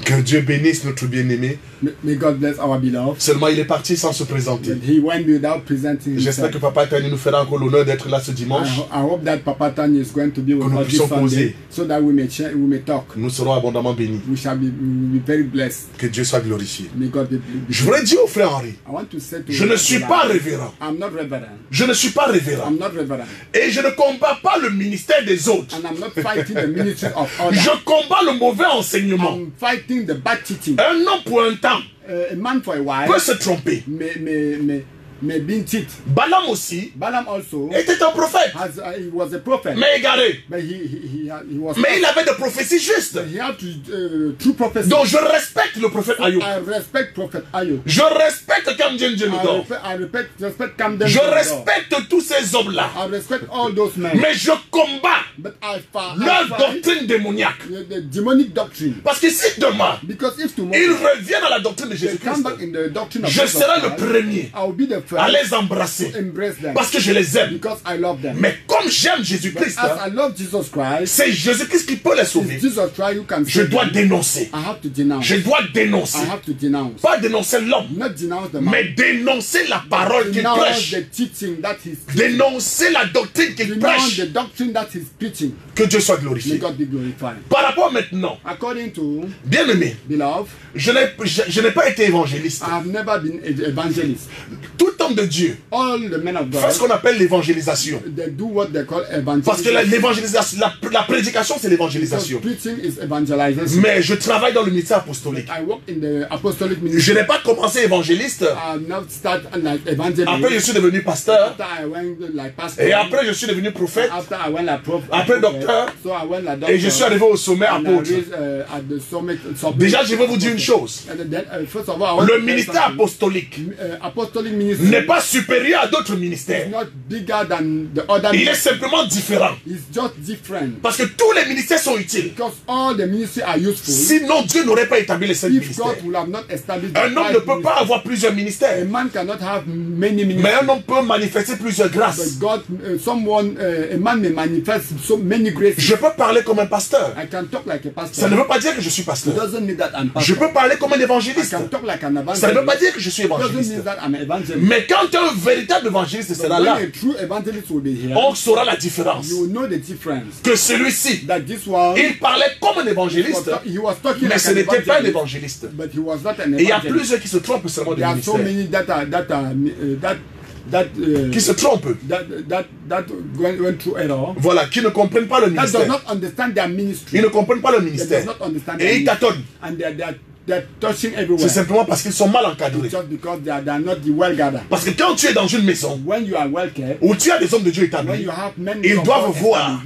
Que Dieu bénisse notre bien-aimé. May God bless our beloved. Seulement, il est parti sans se présenter. He went without presenting himself. J'espère que Papa Tani nous fera encore l'honneur d'être là ce dimanche. I hope that Papa Tani is going to be with us this Sunday, so that we may talk. Nous serons abondamment bénis. We shall be very blessed. Que Dieu soit glorifié. May God be Je voudrais dire au frère Henri, I want to say to je ne suis pas révérend. I'm not reverend. Je ne suis pas révérend. I'm not reverend. Et je ne combats pas le ministère des autres. And I'm not fighting the ministry of others. Je combats le mauvais enseignement. I'm fighting the bad teaching. Un homme pour un temps A man for a while peut se tromper. May be cheat. Balaam aussi Balaam also était un prophète, he was a prophet, mais égaré. but he was. Mais il avait des prophéties justes. He had true prophecy. Donc je respecte le prophète Ayub. I respect Prophet Ayub. Je respecte Kamden Djenudor. I respect Kamden. Je respecte tous ces hommes-là. I respect all those men. Mais je combats leur doctrine démoniaque. The demonic doctrine. Parce que si demain, because if tomorrow ils reviennent à la doctrine de Jésus-Christ, je serai le premier à les embrasser. Parce que je les aime. Mais comme j'aime Jésus-Christ, c'est Jésus-Christ qui peut les sauver. Je dois dénoncer. Je dois dénoncer. Pas dénoncer l'homme, mais dénoncer la parole qu'il prêche. Dénoncer la doctrine qu'il prêche. Que Dieu soit glorifié. Par rapport maintenant, bien aimé, je n'ai pas été évangéliste. I have never been evangelist. Tout hommes de Dieu all the men of God, font ce qu'on appelle l'évangélisation. They do what they call evangelism. Parce que l'évangélisation, la prédication, c'est l'évangélisation. Preaching is evangelization. Mais je travaille dans le ministère apostolique. I work in the apostolic ministry. Je n'ai pas commencé évangéliste. Après, je suis devenu pasteur. Et après, je suis devenu prophète. Après, docteur. Et je suis arrivé au sommet apôtre. Déjà, je vais vous dire une chose. Le ministère apostolique n'est pas supérieur à d'autres ministères. Il est simplement différent. Parce que tous les ministères sont utiles. Sinon, Dieu n'aurait pas établi les 5 ministères. Un homme ne peut pas avoir plusieurs ministères. Mais un homme peut manifester plusieurs grâces. Je peux parler comme un pasteur. Ça ne veut pas dire que je suis pasteur. Je peux parler comme un évangéliste. Ça ne veut pas dire que je suis évangéliste. Mais quand un véritable évangéliste sera là, on saura la différence. Que celui-ci, il parlait comme un évangéliste, mais ce n'était pas un évangéliste. Et il y a plusieurs qui se trompent seulement de ministère. Qui se trompent. Voilà, qui ne comprennent pas le ministère. Ils ne comprennent pas le ministère. Et ils tâtonnent. C'est simplement parce qu'ils sont mal encadrés. Parce que quand tu es dans une maison où tu as des hommes de Dieu établis, ils doivent voir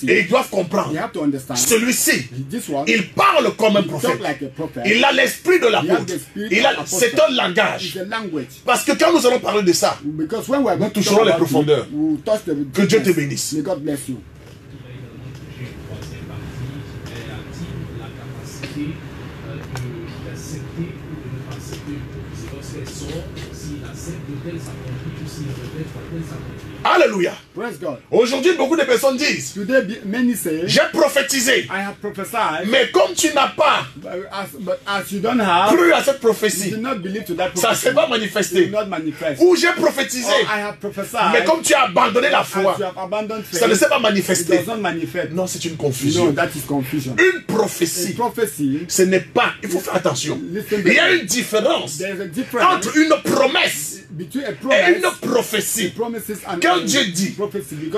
et ils doivent comprendre. Celui-ci, il parle comme un prophète. Il a l'esprit de l'apôtre. C'est un langage. Parce que quand nous allons parler de ça, nous toucherons les profondeurs. Que Dieu te bénisse. Alléluia. Aujourd'hui, beaucoup de personnes disent, j'ai prophétisé, mais comme tu n'as pas cru à cette prophétie, ça ne s'est pas manifesté. Ou j'ai prophétisé, mais comme tu as abandonné la foi, ça ne s'est pas manifesté. Non, c'est une confusion. Une prophétie, ce n'est pas, il faut faire attention. Il y a une différence entre une promesse et une prophétie. Quand Dieu dit,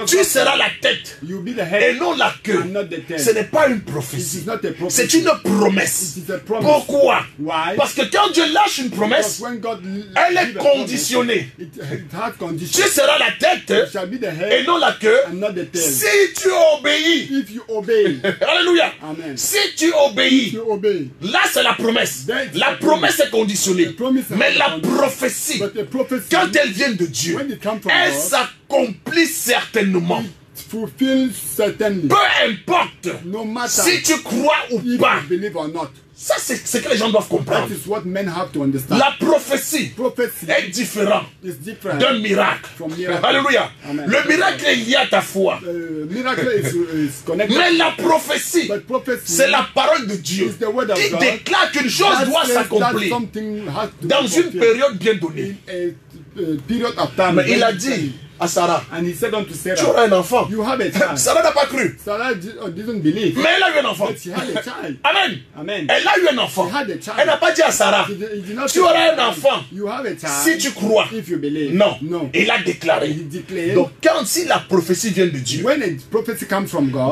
tu seras la tête et non la queue, ce n'est pas une prophétie, c'est une promesse. Pourquoi? Parce que quand Dieu lâche une promesse, elle est conditionnée. Tu seras la tête et non la queue si tu obéis. Alléluia. Si tu obéis, là c'est la promesse. La promesse est conditionnée. Mais la prophétie, quand elle vient de Dieu, elle s'accomplit certainement. Peu importe si tu crois ou pas. Ça, c'est ce que les gens doivent comprendre. La prophétie est différente d'un miracle. Alléluia. Le miracle est lié à ta foi. Mais la prophétie, c'est la parole de Dieu qui déclare qu'une chose doit s'accomplir dans une période bien donnée. Mais il a dit à Sarah, tu auras un enfant. Sarah n'a pas cru. Mais elle a eu un enfant. Amen. Elle a eu un enfant. Elle n'a pas dit à Sarah, tu auras un enfant si tu crois. Non. Il a déclaré. Donc quand si la prophétie vient de Dieu,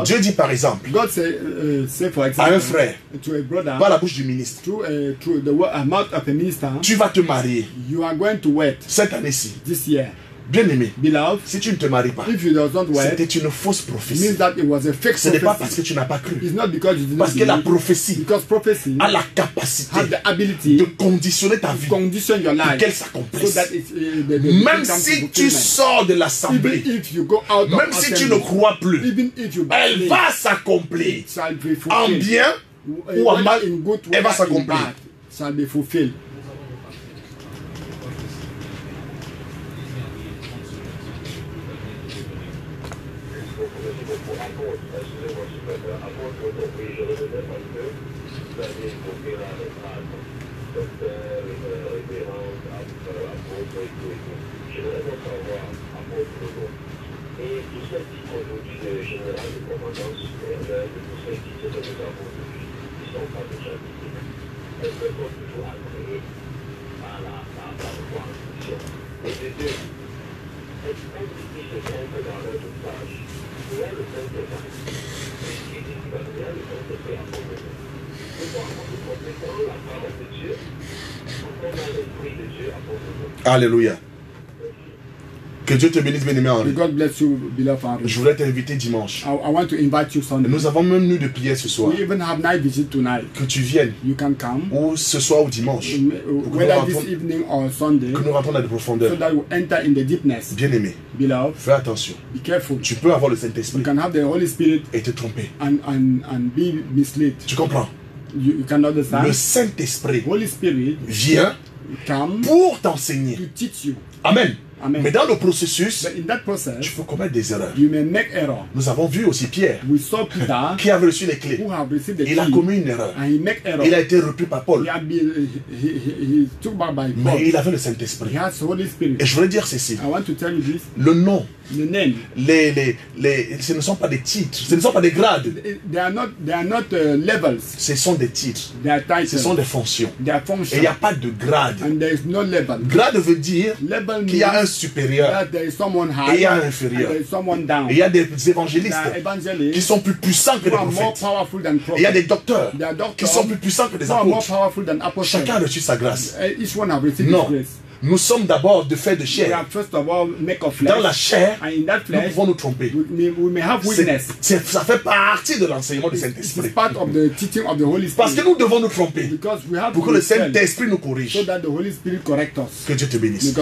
Dieu dit par exemple à un frère, par la bouche du ministre, tu vas te marier cette année-ci. Bien-aimé, si tu ne te maries pas, c'était une fausse prophétie. Ce n'est pas parce que tu n'as pas cru. Parce que la prophétie a la capacité de conditionner ta vie pour qu'elle s'accomplisse. Même si tu sors de l'assemblée, même si tu ne crois plus, elle va s'accomplir. En bien ou en mal, elle va s'accomplir. Alléluia. Que Dieu te bénisse, bien-aimé Henri. God bless you, beloved Henri. Je voulais t'inviter dimanche. I want to invite you Sunday. Nous avons même nuit de prière ce soir. We even have night visit tonight. Que tu viennes. You can come. Ou ce soir ou dimanche. Whether this evening or Sunday. Que nous rentrons dans les profondeurs. So that we enter in the deepness. Bien-aimé. Beloved. Fais attention. Be careful. Tu peux avoir le Saint-Esprit. You can have the Holy Spirit. Et te tromper. And be misled. Tu comprends? You can understand. Le Saint-Esprit. Holy Spirit. Vient. Come. Pour t'enseigner. To teach you. Amen. Amen. Mais dans le processus, in that process, tu peux commettre des erreurs. You may make error. Nous avons vu aussi Pierre qui avait reçu les clés. Il a commis une erreur. Il a été repris par Paul. Mais il avait le Saint-Esprit. Et je voudrais dire ceci. Le nom, ce ne sont pas des titres, ce ne sont pas des grades. They are not levels. Ce sont des titres. Ce sont des fonctions. Et il n'y a pas de grade. And there is no level. Grade veut dire qu'il y a un supérieur et il y a un inférieur. Et il y a des évangélistes qui sont plus puissants que des prophètes. Et il y a des docteurs qui sont plus puissants que des apôtres. Chacun a reçu sa grâce. Non. Nous sommes d'abord de fait de chair. Dans la chair, nous pouvons nous tromper. Ça fait partie de l'enseignement du Saint-Esprit. Parce que nous devons nous tromper pour que le Saint-Esprit nous corrige. Que Dieu te bénisse.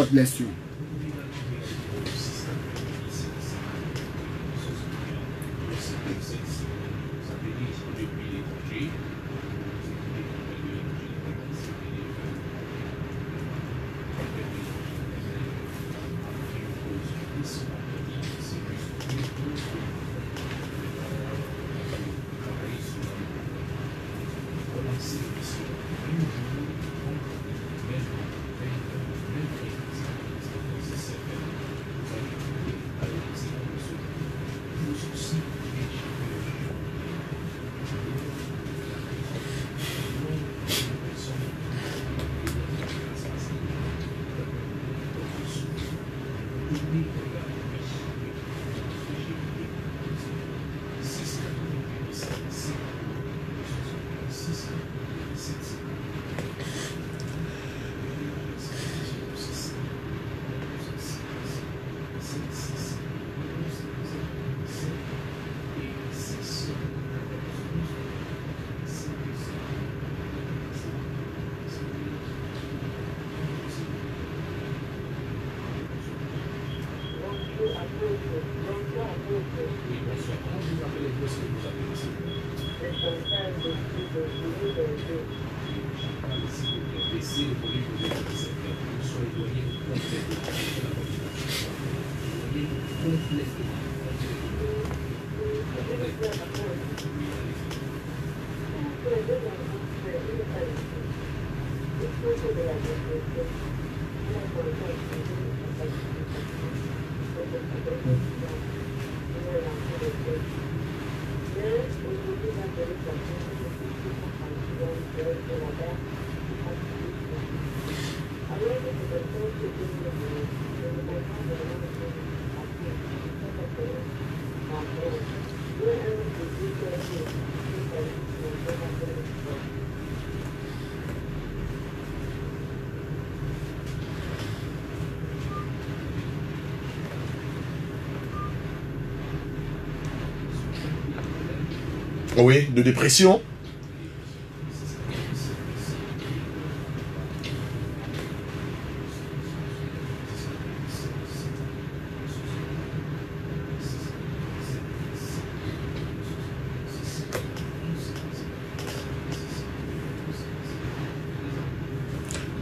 Oui, de dépression.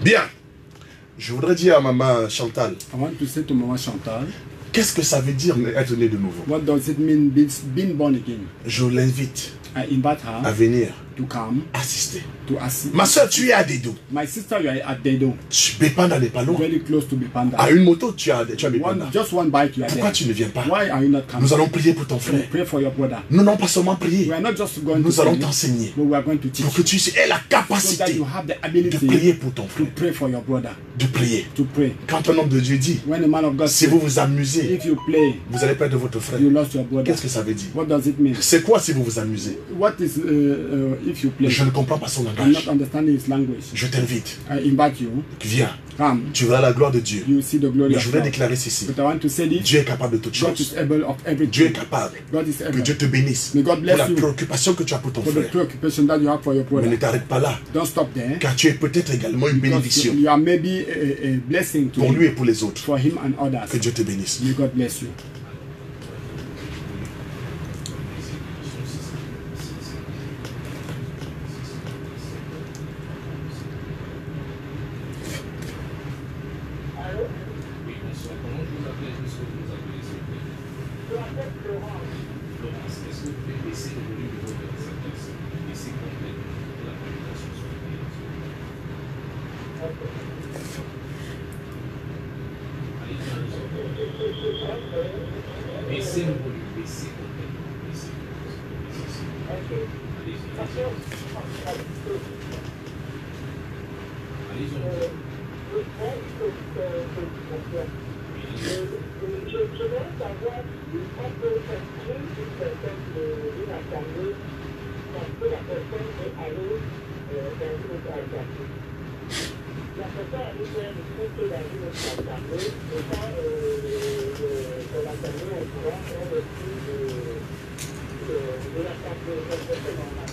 Bien. Je voudrais dire à maman Chantal. I want to say to Maman Chantal. Qu'est-ce que ça veut dire être né de nouveau? What does it mean being born again? Je l'invite I invite her à venir to come, assister. To assist. Ma soeur, tu es à Dedo. My sister, you are at Dedo. Bepanda n'est pas loin. Very close to Bepanda. À une moto, tu as Bepanda. Just one bike, you are Pourquoi there. tu ne viens pas? Why are you not coming? Nous allons prier pour ton frère. Pray for your brother. Nous n'allons pas seulement prier. We are not just going Nous to allons pray, t'enseigner. but we are going to teach Pour que tu aies la so that capacité you have the ability de prier pour ton to frère. pray for your brother. De prier. To pray. Quand un homme de Dieu dit, When a man of God si vous vous amusez, if you play, vous allez perdre votre frère. you lost your brother. Qu'est-ce que ça veut dire? What does it mean? C'est quoi si vous vous amusez? What is if you play? Je ne comprends pas son I'm langage. not understanding his language. Je t'invite. I invite you. Viens. Come. Tu verras la gloire de Dieu. You see the glory Mais of je voudrais God. déclarer ceci. But I want to say this. Dieu est capable de toutes God choses. is able of everything. Dieu est capable. God is Que able. Dieu te bénisse May God pour bless la you préoccupation que tu as pour ton for the frère. preoccupation that you have for your Mais ne brother. t'arrête pas là, Don't stop there. car tu es peut-être également une Because bénédiction you are maybe a blessing to pour him, lui et pour les autres. for him and others. Que Dieu te bénisse. May God bless you. Oui, bonsoir. Comment je vous appelle? Est-ce que vous nous appelez, s'il vous plaît? Florence, est-ce que vous pouvez baisser le volume de votre syntaxe? Baisser complètement la prédication sur le pays. Allez, viens nous entendre. Baissez le volume, baissez complètement. Baissez. Allez-y, allez-y. Allez-y, on nous entend. Je voudrais savoir si on peut exclure une personne d'une assemblée parce que la personne est allée dans une autre assemblée. La personne est allée dans une autre assemblée et quand l'assemblée est au courant, on retire de l'assemblée. C'est normal.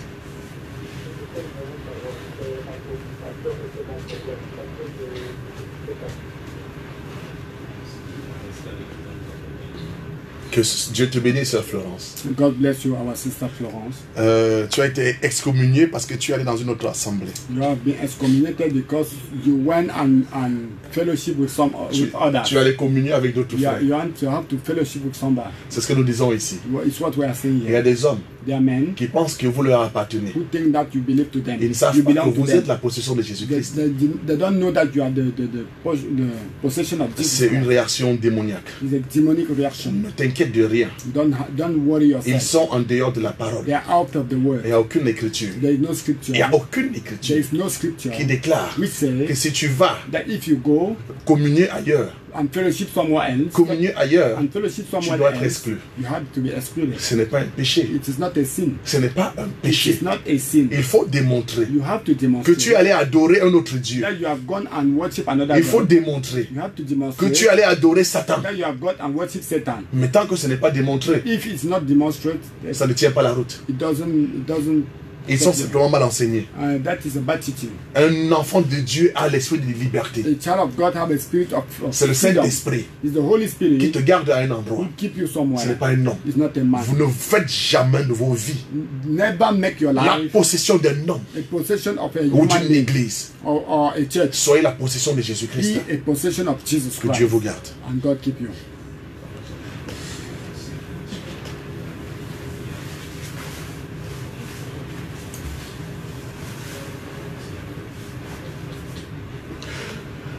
Que Dieu te bénisse, sœur Florence. God bless you, our sister Florence. Tu as été excommunié parce que tu es allé dans une autre assemblée. You have been excommunicated because you went and fellowship with others. Tu es allé communier avec d'autres frères. You have to fellowship with somebody. C'est ce que nous disons ici. It's what we are saying Il y a here. des hommes There are men qui pensent que vous leur appartenez. who think that you belong to them. Ils ne savent You pas que belong to vous them. êtes la possession de Jésus-Christ. They don't know that you are the possession of Jesus. C'est une réaction démoniaque. It's a demonic reaction. Ne t'inquiète de rien. Don't worry yourself. Ils sont en dehors de la parole. They are out of the word. Il n'y a aucune écriture. There is no scripture. Il n'y a aucune There écriture is no scripture qui déclare which says que si tu vas that if you go communier ailleurs, and fellowship somewhere else, communier ailleurs, and fellowship tu somewhere dois être else, exclu. you have to be excluded. Ce n'est pas un péché. It is not a sin. Ce n'est pas un It péché. is not a sin. Il faut démontrer You have to que demonstrate tu es allé adorer un autre Dieu. that you have gone and worship another Il faut God. démontrer You have to que demonstrate tu es allé adorer Satan. that you have gone and worship Satan. Mais tant que ce n'est pas démontré, If it's not demonstrated, ça ne tient pas la route. it doesn't. Ils sont simplement mal enseignés. That is a bad teaching. Un enfant de Dieu a l'esprit de liberté. A child of God have a spirit of C'est le freedom. Saint-Esprit It's the Holy qui Spirit te garde à un who endroit. keep you Ce n'est somewhere. pas un homme. It's not a man. Vous ne faites jamais de vos vies Never make your la life possession d'un homme a possession of a ou human d'une being église. or a church. Soyez la possession de Jésus-Christ. Be a possession of Jesus Que Christ. Dieu vous garde. And God keep you.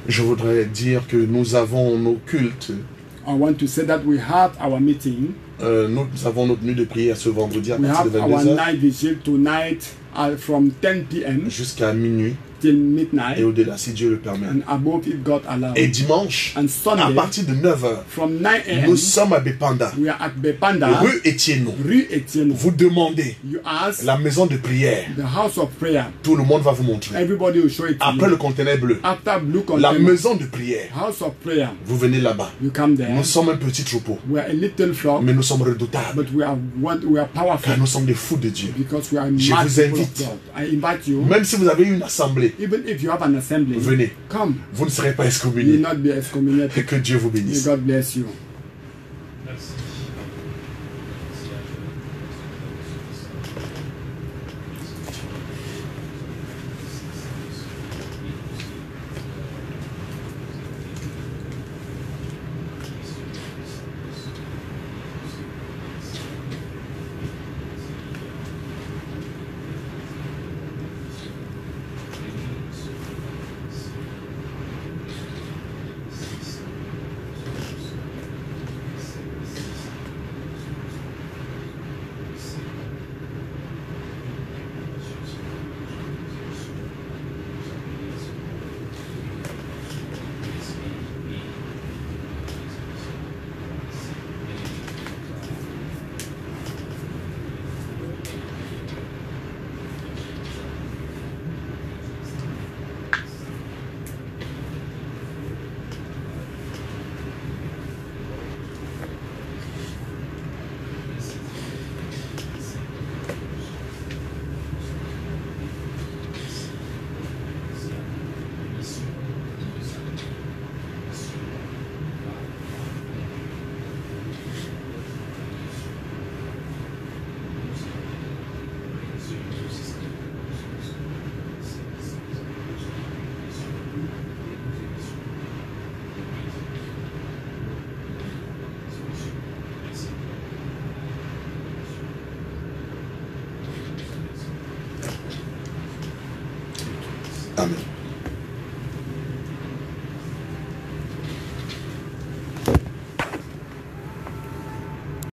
Je voudrais dire que nous avons nos cultes. I want to say that we have our meeting. Nous avons notre nuit de prière ce vendredi à We partir have de our 22h night vigil tonight from 10 p.m. jusqu'à minuit till et midnight au-delà si Dieu le permet. and above if God allows. Et dimanche, And Sunday, à partir de 9h, from 9 a.m. nous sommes à Bepanda, we are at Bepanda, rue Étienne. Rue Etienne. Vous demandez You ask la maison de prière. the house of prayer. Tout le monde va vous montrer. Everybody will show it to Après you. le conteneur bleu, After blue la container, maison de prière. house of prayer, Vous venez là-bas. you come there. Nous sommes un petit troupeau, We are a little flock, mais nous sommes redoutables, but we are powerful car nous sommes des fous de Dieu. because we are Je mad vous people of invite. God. I invite you, Même si vous avez une assemblée, even if you have an assembly, venez. come. Vous ne serez pas You will excommuniés. not be excommunicated. Et que Dieu vous May bénisse. God bless you. Merci. Amen.